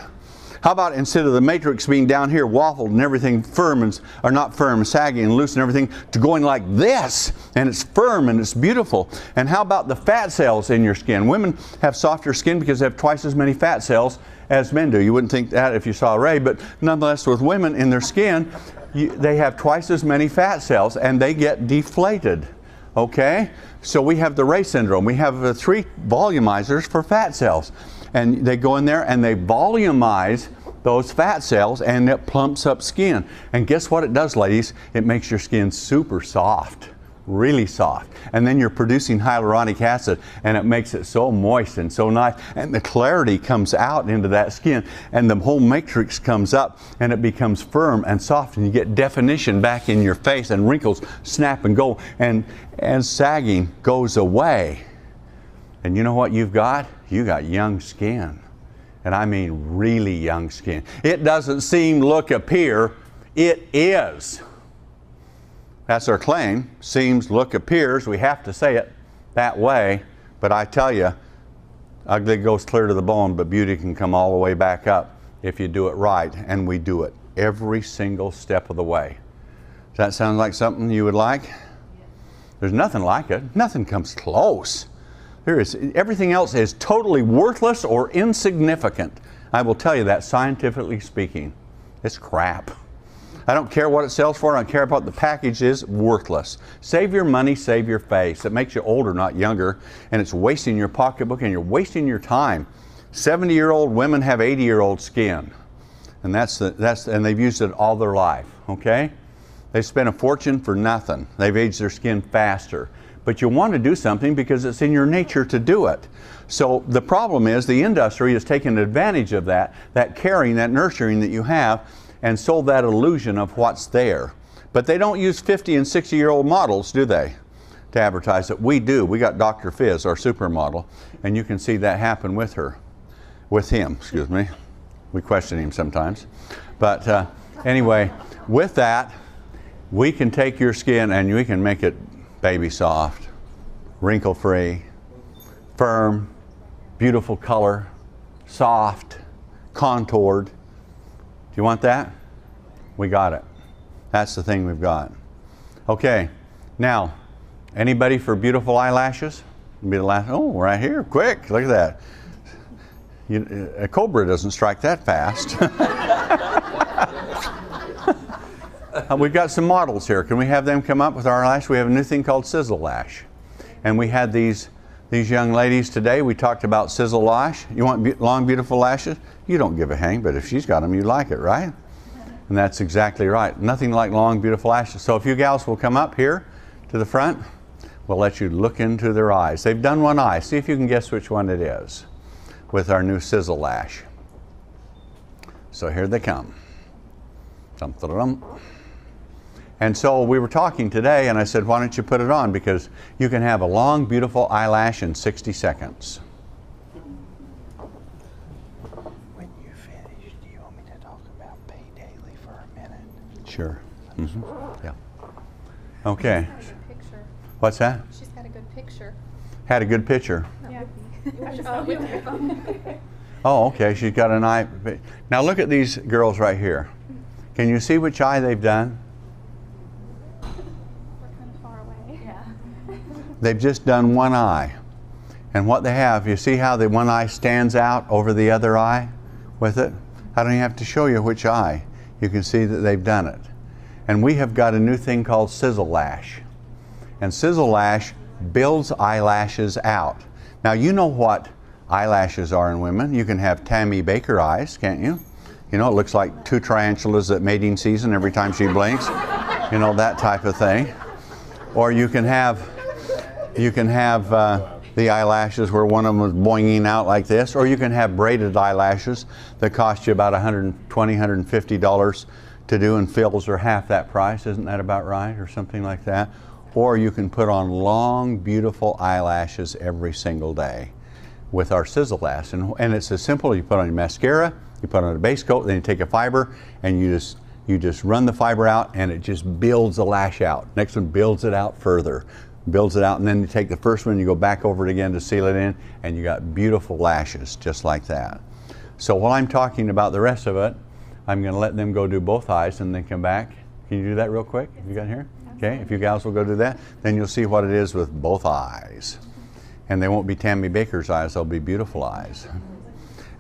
Speaker 1: How about instead of the matrix being down here waffled and everything firm, and, or not firm, saggy and loose and everything, to going like this, and it's firm and it's beautiful? And how about the fat cells in your skin? Women have softer skin because they have twice as many fat cells as men do. You wouldn't think that if you saw Ray, but nonetheless with women in their skin, they have twice as many fat cells and they get deflated. Okay? So we have the Ray syndrome. We have 3 volumizers for fat cells. And they go in there and they volumize those fat cells, and it plumps up skin. And guess what it does, ladies? It makes your skin super soft, really soft. And then you're producing hyaluronic acid, and it makes it so moist and so nice. And the clarity comes out into that skin, and the whole matrix comes up, and it becomes firm and soft, and you get definition back in your face, and wrinkles snap and go, and sagging goes away. And you know what you've got? You got young skin. And I mean really young skin. It doesn't seem, look, appear. It is. That's our claim. Seems, look, appears. We have to say it that way. But I tell you, ugly goes clear to the bone, but beauty can come all the way back up if you do it right. And we do it every single step of the way. Does that sound like something you would like? Yeah. There's nothing like it. Nothing comes close. Everything else is totally worthless or insignificant. I will tell you that, scientifically speaking. It's crap. I don't care what it sells for. I don't care what the package is. Worthless. Save your money, save your face. It makes you older, not younger. And it's wasting your pocketbook and you're wasting your time. 70-year-old women have 80-year-old skin. And and they've used it all their life. Okay? They spent a fortune for nothing. They've aged their skin faster. But you want to do something because it's in your nature to do it. So the problem is the industry has taken advantage of that caring, that nurturing that you have, and sold that illusion of what's there. But they don't use 50 and 60-year-old models, do they, to advertise it? We do. We got Dr. Fizz, our supermodel, and you can see that happen with him, excuse me. We question him sometimes. But anyway, with that, we can take your skin and we can make it baby soft, wrinkle-free, firm, beautiful color, soft, contoured. Do you want that? We got it. That's the thing we've got. Okay, now, Anybody for beautiful eyelashes? Be the last. Oh, right here, quick! Look at that. A cobra doesn't strike that fast. We've got some models here. Can we have them come up with our lash? We have a new thing called Sisel lash, and we had these young ladies today. We talked about Sisel lash. You want long, beautiful lashes? You don't give a hang, but if she's got them, you like it, right? And that's exactly right. Nothing like long, beautiful lashes. So if you gals will come up here to the front, we'll let you look into their eyes. They've done one eye. See if you can guess which one it is with our new Sisel lash. So here they come. Dum-da-dum. And so we were talking today, and I said, why don't you put it on? Because you can have a long, beautiful eyelash in 60 seconds.
Speaker 3: When you finish, do you want me to talk about Pay Daily for a minute?
Speaker 1: Sure. Mm-hmm. Yeah. Okay.
Speaker 4: She's got a good picture.
Speaker 1: What's that?
Speaker 4: She's got a good picture.
Speaker 1: Had a good picture.
Speaker 4: Yeah. With your phone.
Speaker 1: Oh, okay. She's got an eye. Now look at these girls right here. Can you see which eye they've done?
Speaker 4: We're kind of far away. Yeah.
Speaker 1: They've just done one eye. And what they have, you see how the one eye stands out over the other eye with it? I don't even have to show you which eye. You can see that they've done it. And we have got a new thing called Sisel lash. And Sisel lash builds eyelashes out. Now you know what eyelashes are in women. You can have Tammy Baker eyes, can't you? You know, it looks like two tarantulas at mating season every time she blinks. You know, that type of thing. Or you can have the eyelashes where one of them is boinging out like this. Or you can have braided eyelashes that cost you about $120, $150 to do, and fills are half that price. Isn't that about right? Or something like that. Or you can put on long, beautiful eyelashes every single day with our Sisel lash. And it's as simple. You put on your mascara, you put on a base coat, then you take a fiber and you just run the fiber out, and it just builds the lash out. Next one builds it out further, builds it out, and then you take the first one, you go back over it again to seal it in, and you got beautiful lashes just like that. So while I'm talking about the rest of it, I'm going to let them go do both eyes and then come back. Can you do that real quick? Have you got here? Okay, if you gals will go do that, then you'll see what it is with both eyes. And they won't be Tammy Baker's eyes, they'll be beautiful eyes.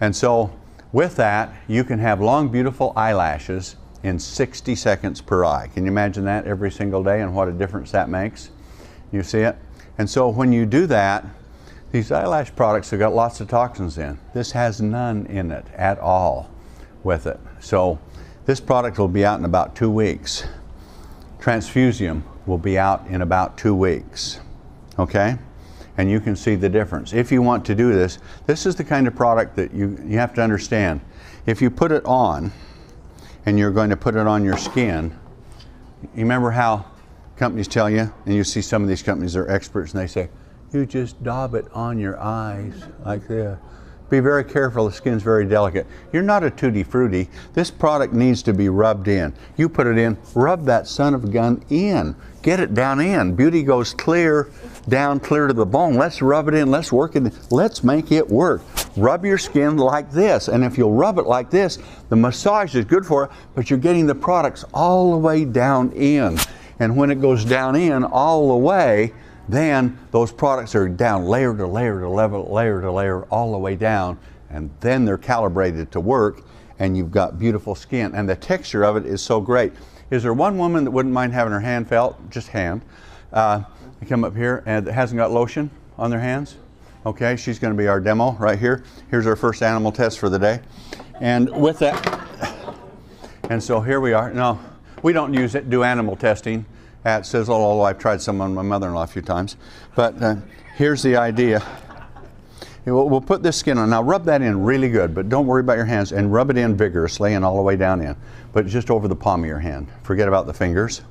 Speaker 1: And so with that, you can have long, beautiful eyelashes in 60 seconds per eye. Can you imagine that every single day and what a difference that makes? You see it? And so when you do that, these eyelash products have got lots of toxins in. This has none in it at all with it. So this product will be out in about 2 weeks. Transfusium will be out in about 2 weeks. Okay? And you can see the difference. If you want to do this, this is the kind of product that you have to understand. If you put it on, and you're going to put it on your skin, you remember how companies tell you, and you see some of these companies are experts, and they say, you just daub it on your eyes like this. Be very careful, the skin's very delicate. You're not a tutti frutti. This product needs to be rubbed in. You put it in, rub that son of a gun in. Get it down in. Beauty goes clear, down clear to the bone. Let's rub it in, let's work it, let's make it work. Rub your skin like this, and if you'll rub it like this, the massage is good for it, but you're getting the products all the way down in. And when it goes down in all the way, then those products are down layer to layer to layer to layer all the way down, and then they're calibrated to work, and you've got beautiful skin, and the texture of it is so great. Is there one woman that wouldn't mind having her hand felt? Just hand. Come up here and hasn't got lotion on their hands? Okay, she's going to be our demo right here. Here's our first animal test for the day. And with that, and so here we are. No, we don't do animal testing at Sisel, although I've tried some on my mother-in-law a few times. But here's the idea. We'll put this skin on. Now rub that in really good, but don't worry about your hands, and rub it in vigorously and all the way down in. But just over the palm of your hand. Forget about the fingers.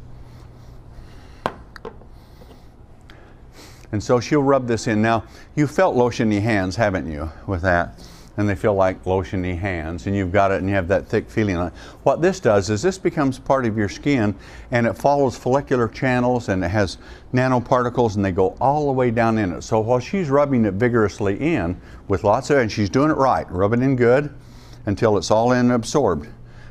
Speaker 1: And so she'll rub this in. Now, you felt lotiony hands, haven't you, with that? And they feel like lotiony hands, and you've got it and you have that thick feeling on it. What this does is this becomes part of your skin, and it follows follicular channels, and it has nanoparticles, and they go all the way down in it. So while she's rubbing it vigorously in with lots of, and she's doing it right, rub it in good until it's all in absorbed.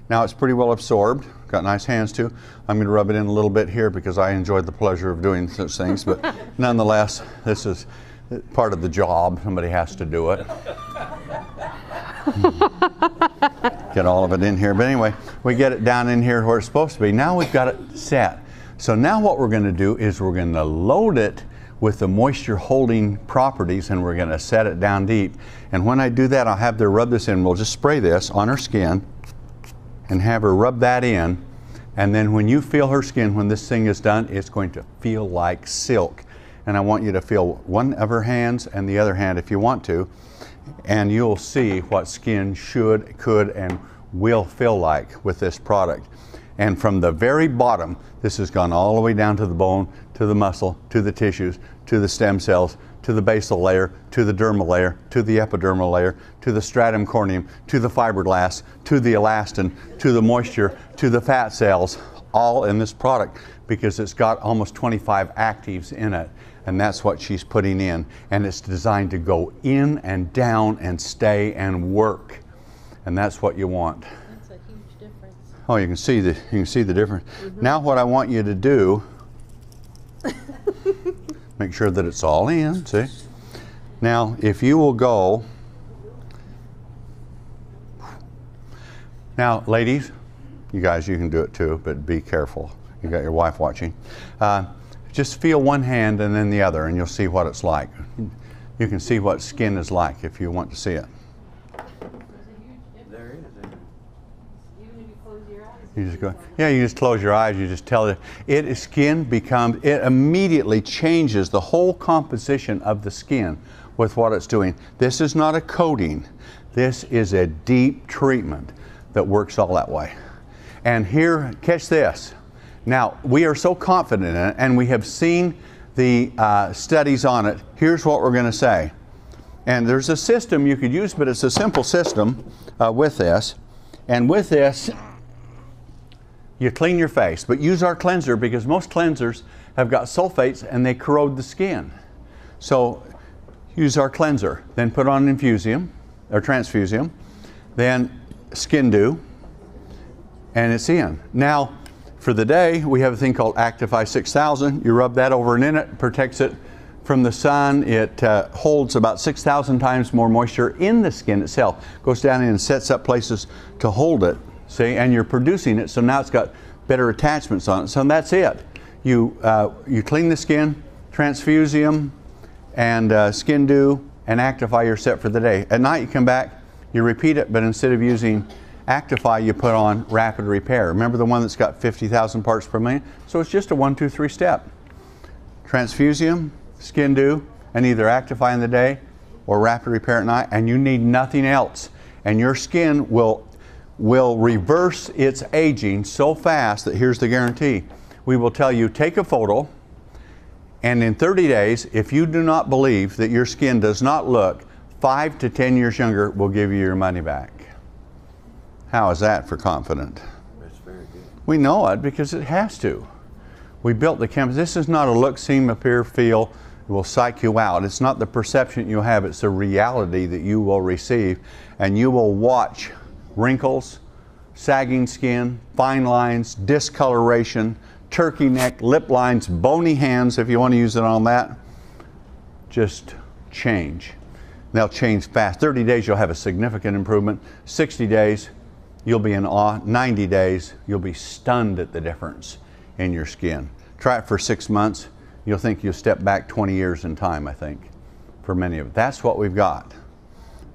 Speaker 1: Now it's pretty well absorbed. Got nice hands too. I'm going to rub it in a little bit here because I enjoyed the pleasure of doing such things, but nonetheless, this is part of the job. Somebody has to do it. Get all of it in here. But anyway, we get it down in here where it's supposed to be. Now we've got it set. So now what we're going to do is we're going to load it with the moisture holding properties, and we're going to set it down deep. And when I do that, I'll have her rub this in. We'll just spray this on her skin and have her rub that in. And then when you feel her skin, when this thing is done, it's going to feel like silk. And I want you to feel one of her hands and the other hand if you want to, and you'll see what skin should, could, and will feel like with this product. And from the very bottom, this has gone all the way down to the bone, to the muscle, to the tissues, to the stem cells, to the basal layer, to the dermal layer, to the epidermal layer, to the stratum corneum, to the fibroblasts, to the elastin, to the moisture, to the fat cells, all in this product because it's got almost 25 actives in it. And that's what she's putting in. And it's designed to go in and down and stay and work. And that's what you want.
Speaker 5: That's a huge difference.
Speaker 1: Oh, you can see the difference. Mm-hmm. Now what I want you to do, make sure that it's all in, see? Now, if you will go, now ladies, you guys, you can do it too, but be careful. You got your wife watching. Just feel one hand and then the other, and you'll see what it's like. You can see what skin is like if you want to see it.
Speaker 2: There it is.
Speaker 5: Even if you close your eyes.
Speaker 1: You just go, yeah, you just close your eyes, you just tell it, skin becomes, it immediately changes the whole composition of the skin with what it's doing. This is not a coating. This is a deep treatment that works all that way. And here, catch this. Now, we are so confident in it, and we have seen the studies on it. Here's what we're going to say. And there's a system you could use, but it's a simple system with this. And with this, you clean your face. But use our cleanser because most cleansers have got sulfates and they corrode the skin. So use our cleanser. Then put on Infusium, or Transfusium. Then Skin Dew. And it's in. Now, for the day, we have a thing called Actify 6000. You rub that over and in it, protects it from the sun. It holds about 6,000 times more moisture in the skin itself. Goes down in and sets up places to hold it, see? And you're producing it, so now it's got better attachments on it. So that's it. You clean the skin, Transfusium, and Skin Dew, and Actify, you're set for the day. At night, you come back, you repeat it, but instead of using Actify, you put on Rapid Repair. Remember the one that's got 50,000 parts per million? So it's just a 1, 2, 3 step. Transfusium, Skin Dew, and either Actify in the day or Rapid Repair at night, and you need nothing else. And your skin will reverse its aging so fast that here's the guarantee. We will tell you, take a photo, and in 30 days, if you do not believe that your skin does not look 5 to 10 years younger, we'll give you your money back. How is that for confident?
Speaker 3: That's very good.
Speaker 1: We know it because it has to. We built the campus. This is not a look, seem, appear, feel. It will psych you out. It's not the perception you'll have. It's the reality that you will receive. And you will watch wrinkles, sagging skin, fine lines, discoloration, turkey neck, lip lines, bony hands, if you want to use it on that, just change. They'll change fast. 30 days, you'll have a significant improvement. 60 days, you'll be in awe. 90 days, you'll be stunned at the difference in your skin. Try it for 6 months. You'll think you'll step back 20 years in time, I think, for many of it. That's what we've got.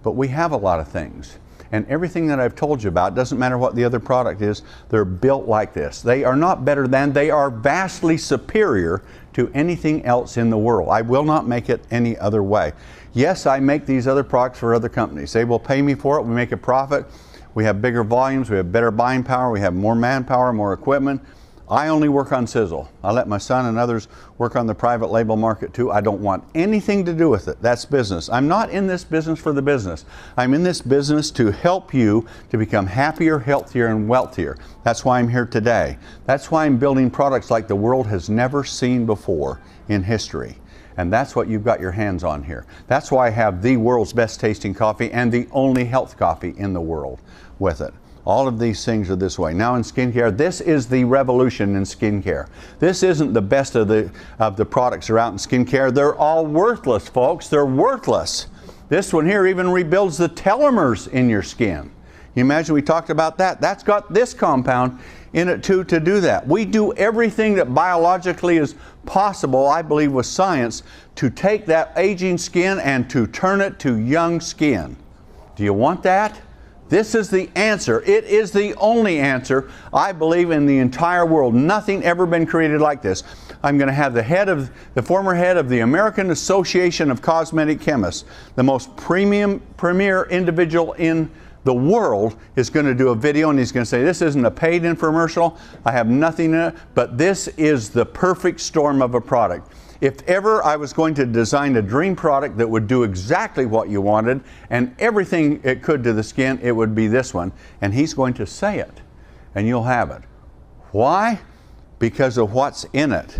Speaker 1: But we have a lot of things. And everything that I've told you about, doesn't matter what the other product is, they're built like this. They are not better than, they are vastly superior to anything else in the world. I will not make it any other way. Yes, I make these other products for other companies. They will pay me for it. We make a profit. We have bigger volumes. We have better buying power. We have more manpower, more equipment. I only work on Sisel. I let my son and others work on the private label market too. I don't want anything to do with it. That's business. I'm not in this business for the business. I'm in this business to help you to become happier, healthier, and wealthier. That's why I'm here today. That's why I'm building products like the world has never seen before in history. And that's what you've got your hands on here. That's why I have the world's best tasting coffee and the only health coffee in the world with it. All of these things are this way. Now in skincare, this is the revolution in skincare. This isn't the best of the products that are out in skincare. They're all worthless, folks. They're worthless. This one here even rebuilds the telomeres in your skin. You imagine we talked about that. That's got this compound in it too to do that. We do everything that biologically is possible, I believe with science, to take that aging skin and to turn it to young skin. Do you want that? This is the answer. It is the only answer, I believe, in the entire world. Nothing ever been created like this. I'm going to have the former head of the American Association of Cosmetic Chemists, the most premier individual in the world, is going to do a video, and he's going to say, this isn't a paid infomercial. I have nothing in it, but this is the perfect storm of a product. If ever I was going to design a dream product that would do exactly what you wanted and everything it could to the skin, it would be this one. And he's going to say it, and you'll have it. Why? Because of what's in it.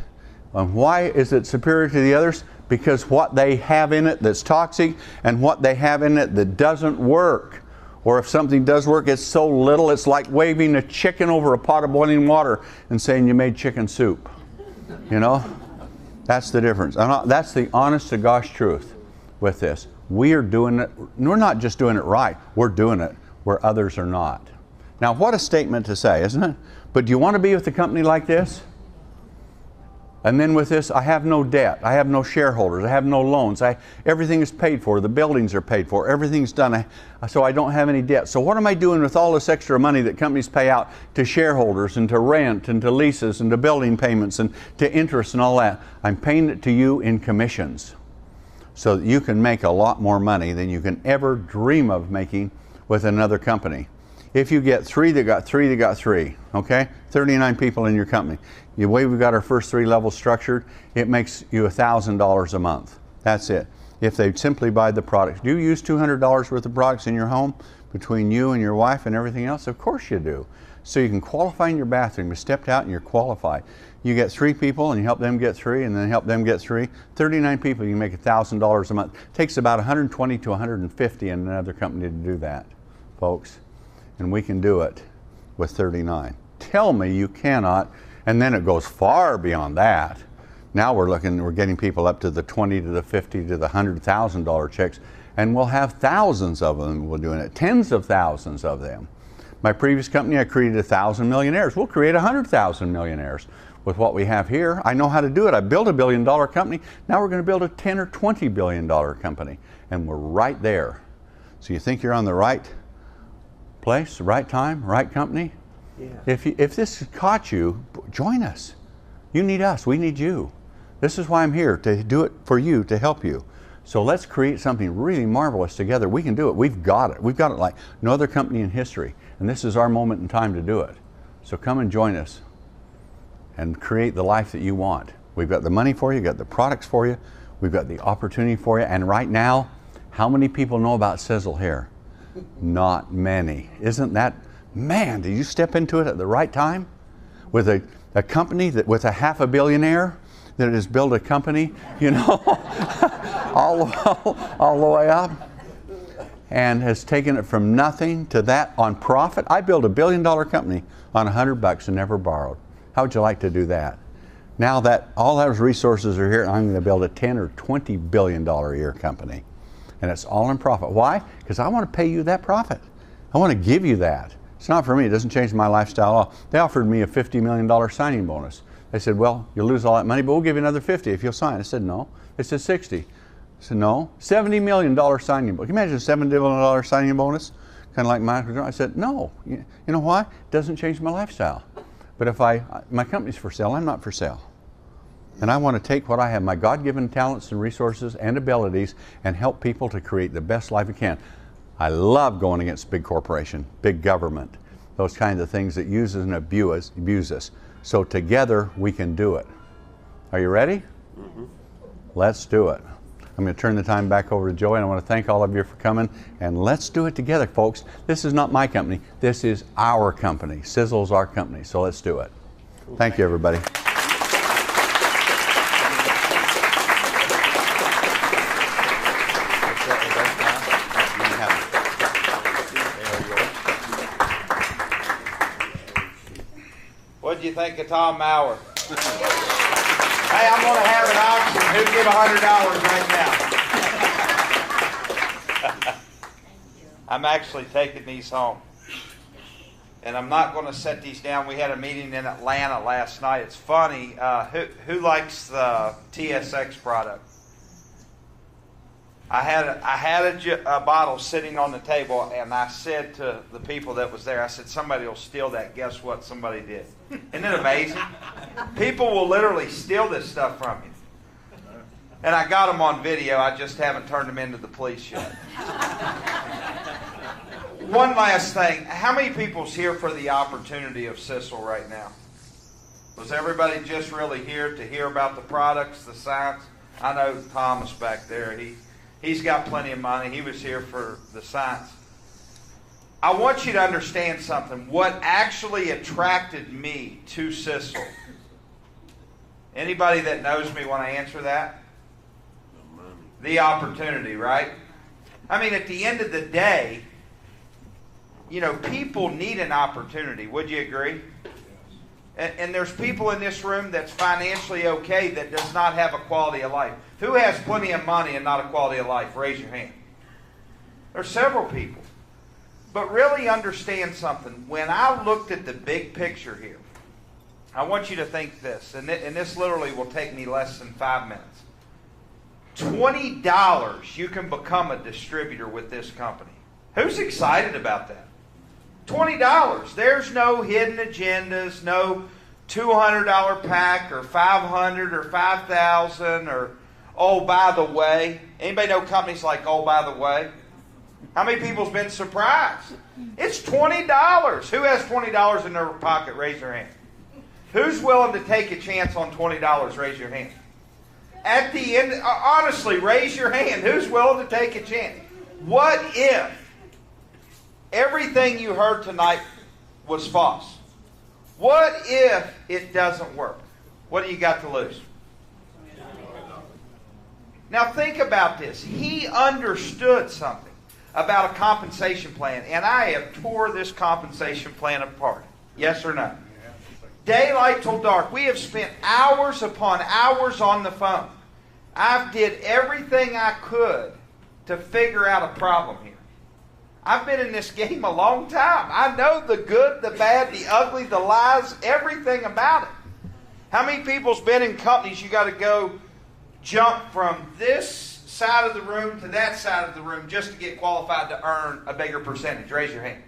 Speaker 1: And why is it superior to the others? Because what they have in it that's toxic and what they have in it that doesn't work. Or if something does work, it's so little, it's like waving a chicken over a pot of boiling water and saying you made chicken soup. You know? That's the difference. That's the honest to gosh truth with this. We are doing it, we're not just doing it right, we're doing it where others are not. Now what a statement to say, isn't it? But do you want to be with a company like this? And then with this, I have no debt, I have no shareholders, I have no loans, everything is paid for, the buildings are paid for, everything's done, so I don't have any debt. So what am I doing with all this extra money that companies pay out to shareholders and to rent and to leases and to building payments and to interest and all that? I'm paying it to you in commissions so that you can make a lot more money than you can ever dream of making with another company. If you get three that got three that got three, okay? 39 people in your company. The way we've got our first 3 levels structured, it makes you $1,000 a month. That's it. If they simply buy the products. Do you use $200 worth of products in your home between you and your wife and everything else? Of course you do. So you can qualify in your bathroom. You stepped out and you're qualified. You get 3 people and you help them get 3 and then help them get 3. 39 people, you can make $1,000 a month. It takes about 120 to 150 in another company to do that, folks. And we can do it with 39. Tell me you cannot. And then it goes far beyond that. Now we're getting people up to the 20 to the 50 to the $100,000 checks, and we'll have thousands of them. We're doing it, tens of thousands of them. My previous company, I created 1,000 millionaires. We'll create 100,000 millionaires with what we have here. I know how to do it. I built a $1 billion company. Now we're going to build a $10 or $20 billion company, and we're right there. So you think you're on the right place, right time, right company? Yeah. If this caught you, join us. You need us, we need you. This is why I'm here, to do it for you, to help you. So let's create something really marvelous together. We can do it. We've got it. We've got it like no other company in history. And this is our moment in time to do it. So come and join us and create the life that you want. We've got the money for you, we've got the products for you, we've got the opportunity for you. And right now, how many people know about Sisel here? Not many. Isn't that, man, did you step into it at the right time? With a company that, with a $500 million that has built a company, you know, all the way up, and has taken it from nothing to that on profit. I built $1 billion company on $100 and never borrowed. How would you like to do that? Now that all those resources are here, I'm going to build a $10 or $20 billion a year company. And it's all in profit. Why? Because I want to pay you that profit. I want to give you that. It's not for me. It doesn't change my lifestyle at all. They offered me a $50 million signing bonus. They said, well, you'll lose all that money, but we'll give you another 50 if you'll sign. I said, no. They said 60. I said, no. $70 million signing bonus. Can you imagine a $70 million signing bonus? Kind of like mine. I said, no. You know why? It doesn't change my lifestyle. But if my company's for sale, I'm not for sale. And I want to take what I have, my God-given talents and resources and abilities, and help people to create the best life we can. I love going against big corporation, big government, those kinds of things that use us and abuse us. So together we can do it. Are you ready? Mm-hmm. Let's do it. I'm going to turn the time back over to Joey, and I want to thank all of you for coming. And let's do it together, folks. This is not my company. This is our company. Sisel's our company. So let's do it. Cool. Thank you, everybody.
Speaker 6: you think of Tom Mower? Hey, I'm going to have an auction. Who'd give $100 right now? I'm actually taking these home. And I'm not going to set these down. We had a meeting in Atlanta last night. It's funny. Who likes the TSX product? I had a bottle sitting on the table, and I said to the people that was there, I said, somebody will steal that. Guess what? Somebody did. Isn't it amazing? People will literally steal this stuff from you. And I got them on video. I just haven't turned them into the police yet. One last thing. How many people's here for the opportunity of Sisel right now? Was everybody just really here to hear about the products, the science? I know Thomas back there. He's got plenty of money. He was here for the science. I want you to understand something. What actually attracted me to Sisel? Anybody that knows me want to answer that? The opportunity, right? I mean, at the end of the day, you know, people need an opportunity. Would you agree? And there's people in this room that's financially okay that does not have a quality of life. Who has plenty of money and not a quality of life? Raise your hand. There's several people. But really understand something. When I looked at the big picture here, I want you to think this, and this literally will take me less than 5 minutes. $20, you can become a distributor with this company. Who's excited about that? $20. There's no hidden agendas, no $200 pack or $500 or $5,000 or, oh, by the way. Anybody know companies like Oh, by the way? How many people's been surprised? It's $20. Who has $20 in their pocket? Raise your hand. Who's willing to take a chance on $20? Raise your hand. At the end, honestly, raise your hand. Who's willing to take a chance? What if everything you heard tonight was false? What if it doesn't work? What do you got to lose? Now think about this. He understood something about a compensation plan, and I have tore this compensation plan apart. Yes or no? Daylight till dark. We have spent hours upon hours on the phone. I did everything I could to figure out a problem here. I've been in this game a long time. I know the good, the bad, the ugly, the lies, everything about it. How many people's been in companies you got to go jump from this side of the room to that side of the room just to get qualified to earn a bigger percentage? Raise your hand.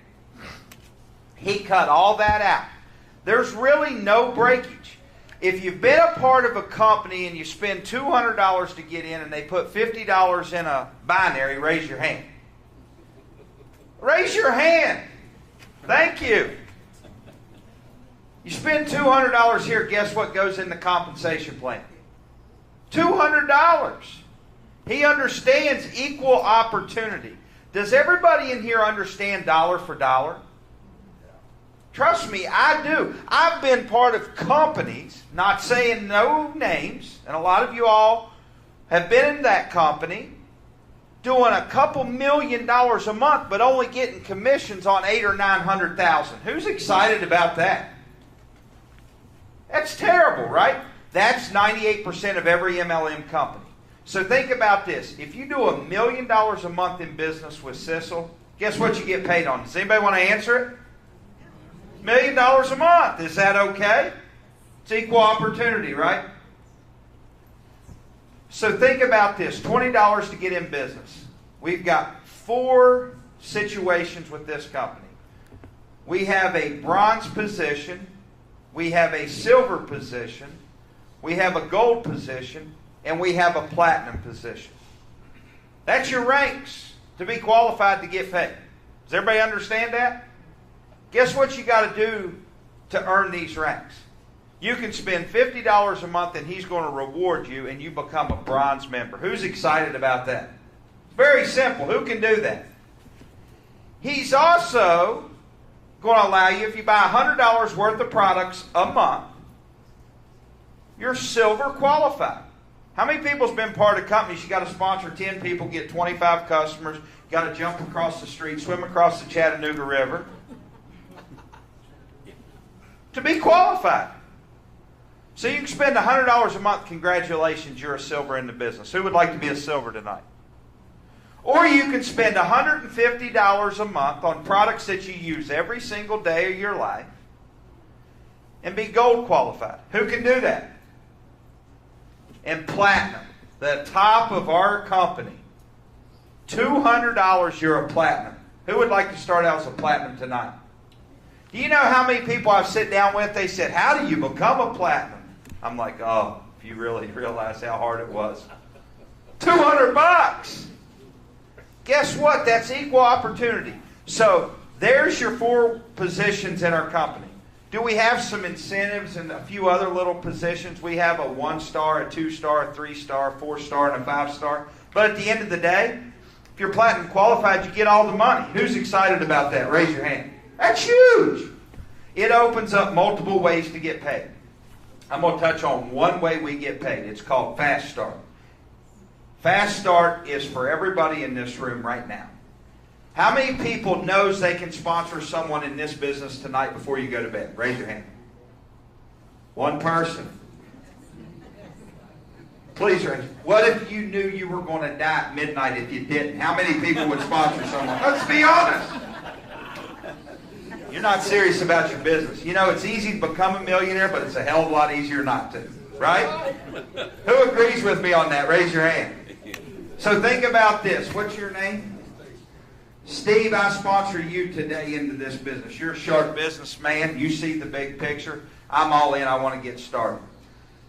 Speaker 6: He cut all that out. There's really no breakage. If you've been a part of a company and you spend $200 to get in and they put $50 in a binary, raise your hand. Raise your hand. Thank you. You spend $200 here, guess what goes in the compensation plan? $200. He understands equal opportunity. Does everybody in here understand dollar for dollar? Trust me, I do. I've been part of companies, not saying no names, and a lot of you all have been in that company, doing a couple $1 million a month, but only getting commissions on $800,000 or $900,000. Who's excited about that? That's terrible, right? That's 98% of every MLM company. So think about this. If you do $1 million a month in business with Sisel, guess what you get paid on? Does anybody want to answer it? $1 million a month. Is that okay? It's equal opportunity, right? So think about this. $20 to get in business. We've got 4 situations with this company. We have a bronze position. We have a silver position. We have a gold position. And we have a platinum position. That's your ranks to be qualified to get paid. Does everybody understand that? Guess what you got to do to earn these ranks? You can spend $50 a month and he's going to reward you and you become a bronze member. Who's excited about that? Very simple. Who can do that? He's also going to allow you, if you buy $100 worth of products a month, you're silver qualified. How many people's been part of companies? You got to sponsor 10 people, get 25 customers, you got to jump across the street, swim across the Chattanooga River. to be qualified. So you can spend $100 a month. Congratulations, you're a silver in the business. Who would like to be a silver tonight? Or you can spend $150 a month on products that you use every single day of your life and be gold qualified. Who can do that? And platinum, the top of our company. $200, you're a platinum. Who would like to start out as a platinum tonight? Do you know how many people I've sit down with, they said, how do you become a platinum? I'm like, oh, if you really realize how hard it was. $200. Guess what? That's equal opportunity. So there's your 4 positions in our company. Do we have some incentives and a few other little positions? We have a 1-star, a 2-star, a 3-star, a 4-star, and a 5-star. But at the end of the day, if you're platinum qualified, you get all the money. Who's excited about that? Raise your hand. That's huge. It opens up multiple ways to get paid. I'm going to touch on one way we get paid. It's called Fast Start. Fast Start is for everybody in this room right now. How many people knows they can sponsor someone in this business tonight before you go to bed? Raise your hand. One person. Please raise. What if you knew you were going to die at midnight if you didn't? How many people would sponsor someone? Let's be honest. You're not serious about your business. You know, it's easy to become a millionaire, but it's a hell of a lot easier not to. Right? Who agrees with me on that? Raise your hand. So think about this. What's your name? Steve, I sponsor you today into this business. You're a sharp businessman. You see the big picture. I'm all in. I want to get started.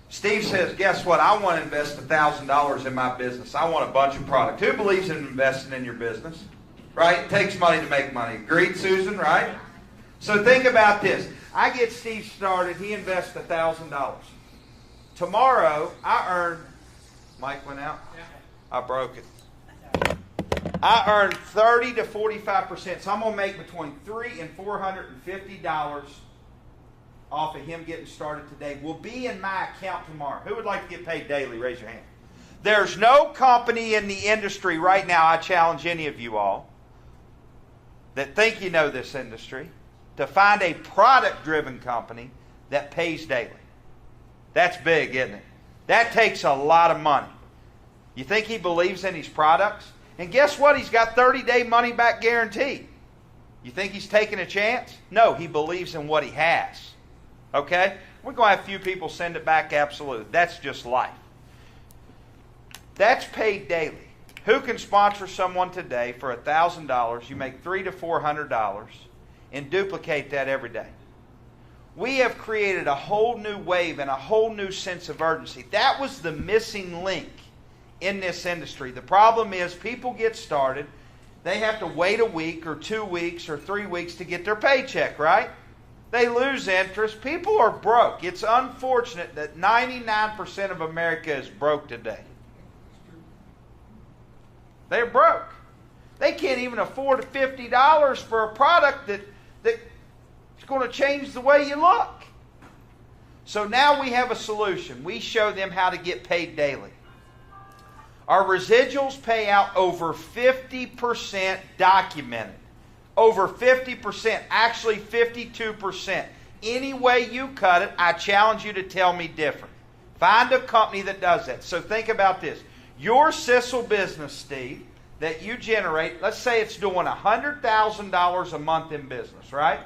Speaker 6: Steve says, guess what? I want to invest $1,000 in my business. I want a bunch of product. Who believes in investing in your business? Right? It takes money to make money. Agreed, Susan? Right? So think about this. I get Steve started. He invests $1,000. Tomorrow, I earn... Mike went out? I broke it. I earn 30 to 45%. So I'm going to make between $300 and $450 off of him getting started today. Will be in my account tomorrow. Who would like to get paid daily? Raise your hand. There's no company in the industry right now, I challenge any of you all, that think you know this industry, to find a product-driven company that pays daily. That's big, isn't it? That takes a lot of money. You think he believes in his products? And guess what? He's got 30-day money-back guarantee. You think he's taking a chance? No, he believes in what he has. Okay? We're going to have a few people send it back, absolutely. That's just life. That's paid daily. Who can sponsor someone today for $1,000? You make $300 to $400 and duplicate that every day. We have created a whole new wave and a whole new sense of urgency. That was the missing link in this industry. The problem is people get started. They have to wait a week or 2 weeks or 3 weeks to get their paycheck, right? They lose interest. People are broke. It's unfortunate that 99% of America is broke today. They're broke. They can't even afford $50 for a product that's going to change the way you look. So now we have a solution. We show them how to get paid daily. Our residuals pay out over 50% documented. Over 50%, actually 52%. Any way you cut it, I challenge you to tell me different. Find a company that does that. So think about this. Your Sisel business, Steve, that you generate, let's say it's doing $100,000 a month in business, right?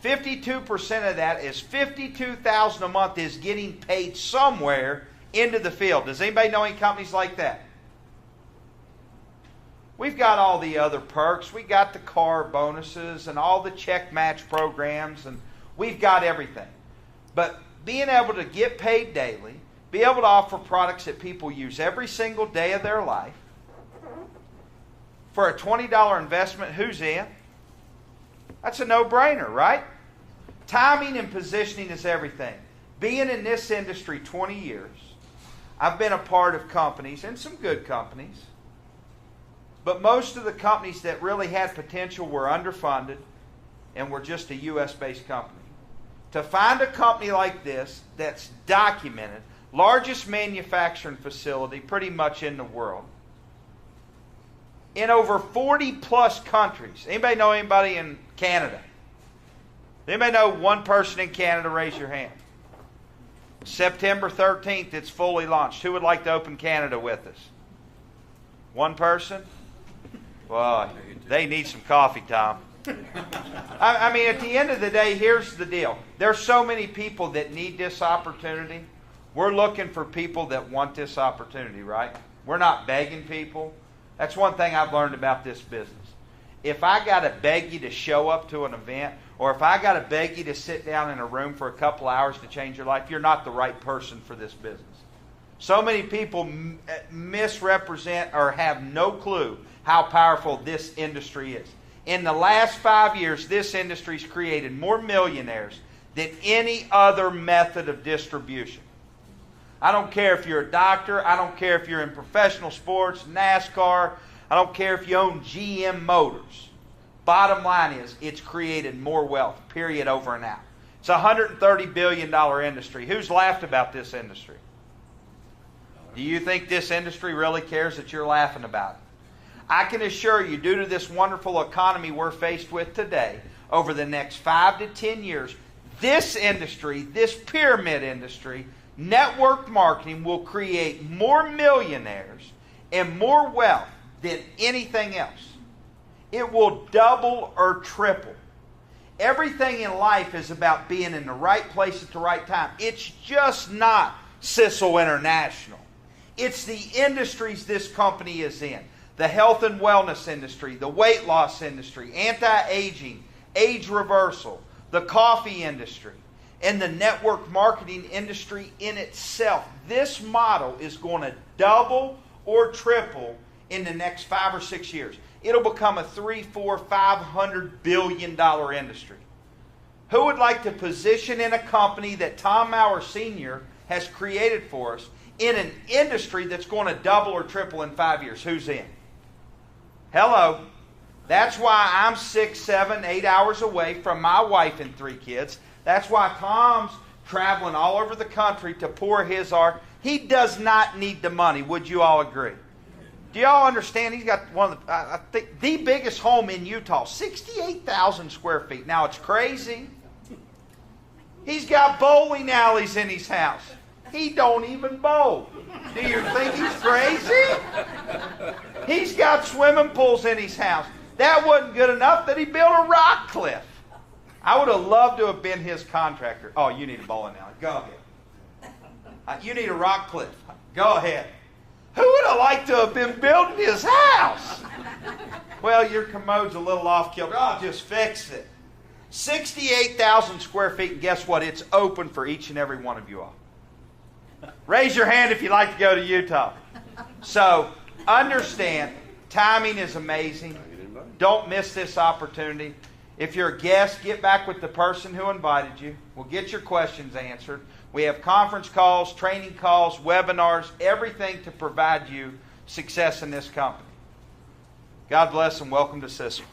Speaker 6: 52% of that is $52,000 a month is getting paid somewhere into the field. Does anybody know any companies like that? We've got all the other perks. We got the car bonuses and all the check match programs, and we've got everything. But being able to get paid daily, be able to offer products that people use every single day of their life, for a $20 investment, who's in? That's a no-brainer, right? Timing and positioning is everything. Being in this industry 20 years, I've been a part of companies, and some good companies, but most of the companies that really had potential were underfunded and were just a U.S.-based company. To find a company like this that's documented, largest manufacturing facility pretty much in the world, in over 40 plus countries. Anybody know anybody in Canada? Anybody know one person in Canada? Raise your hand. September 13th, it's fully launched. Who would like to open Canada with us? One person? Well, they need some coffee, Tom. I mean, at the end of the day, here's the deal. There's so many people that need this opportunity. We're looking for people that want this opportunity, right? We're not begging people. That's one thing I've learned about this business. If I got to beg you to show up to an event, or if I got to beg you to sit down in a room for a couple hours to change your life, you're not the right person for this business. So many people misrepresent or have no clue how powerful this industry is. In the last 5 years, this industry's created more millionaires than any other method of distribution. I don't care if you're a doctor. I don't care if you're in professional sports, NASCAR. I don't care if you own GM Motors. Bottom line is, it's created more wealth, period, over and out. It's a $130 billion industry. Who's laughed about this industry? Do you think this industry really cares that you're laughing about it? I can assure you, due to this wonderful economy we're faced with today, over the next 5 to 10 years, this industry, this pyramid industry, network marketing will create more millionaires and more wealth than anything else. It will double or triple. Everything in life is about being in the right place at the right time. It's just not Sisel International. It's the industries this company is in. The health and wellness industry, the weight loss industry, anti-aging, age reversal, the coffee industry, and the network marketing industry in itself. This model is going to double or triple in the next 5 or 6 years. It'll become a $300, $400, $500 billion industry. Who would like to position in a company that Tom Mower Sr. has created for us in an industry that's going to double or triple in 5 years? Who's in? Hello. That's why I'm 6, 7, 8 hours away from my wife and 3 kids. That's why Tom's traveling all over the country to pour his art. He does not need the money. Would you all agree? Do y'all understand? He's got one of the, I think, the biggest home in Utah, 68,000 square feet. Now, it's crazy. He's got bowling alleys in his house. He don't even bowl. Do you think he's crazy? He's got swimming pools in his house. That wasn't good enough that he built a rock cliff. I would have loved to have been his contractor. Oh, you need a bowling alley. Go ahead. You need a rock cliff. Go ahead. Who would have liked to have been building his house? Well, your commode's a little off kilter. I'll just fix it. 68,000 square feet, and guess what? It's open for each and every one of you all. Raise your hand if you'd like to go to Utah. So, understand, timing is amazing. Don't miss this opportunity. If you're a guest, get back with the person who invited you. We'll get your questions answered. We have conference calls, training calls, webinars, everything to provide you success in this company. God bless and welcome to Sisel.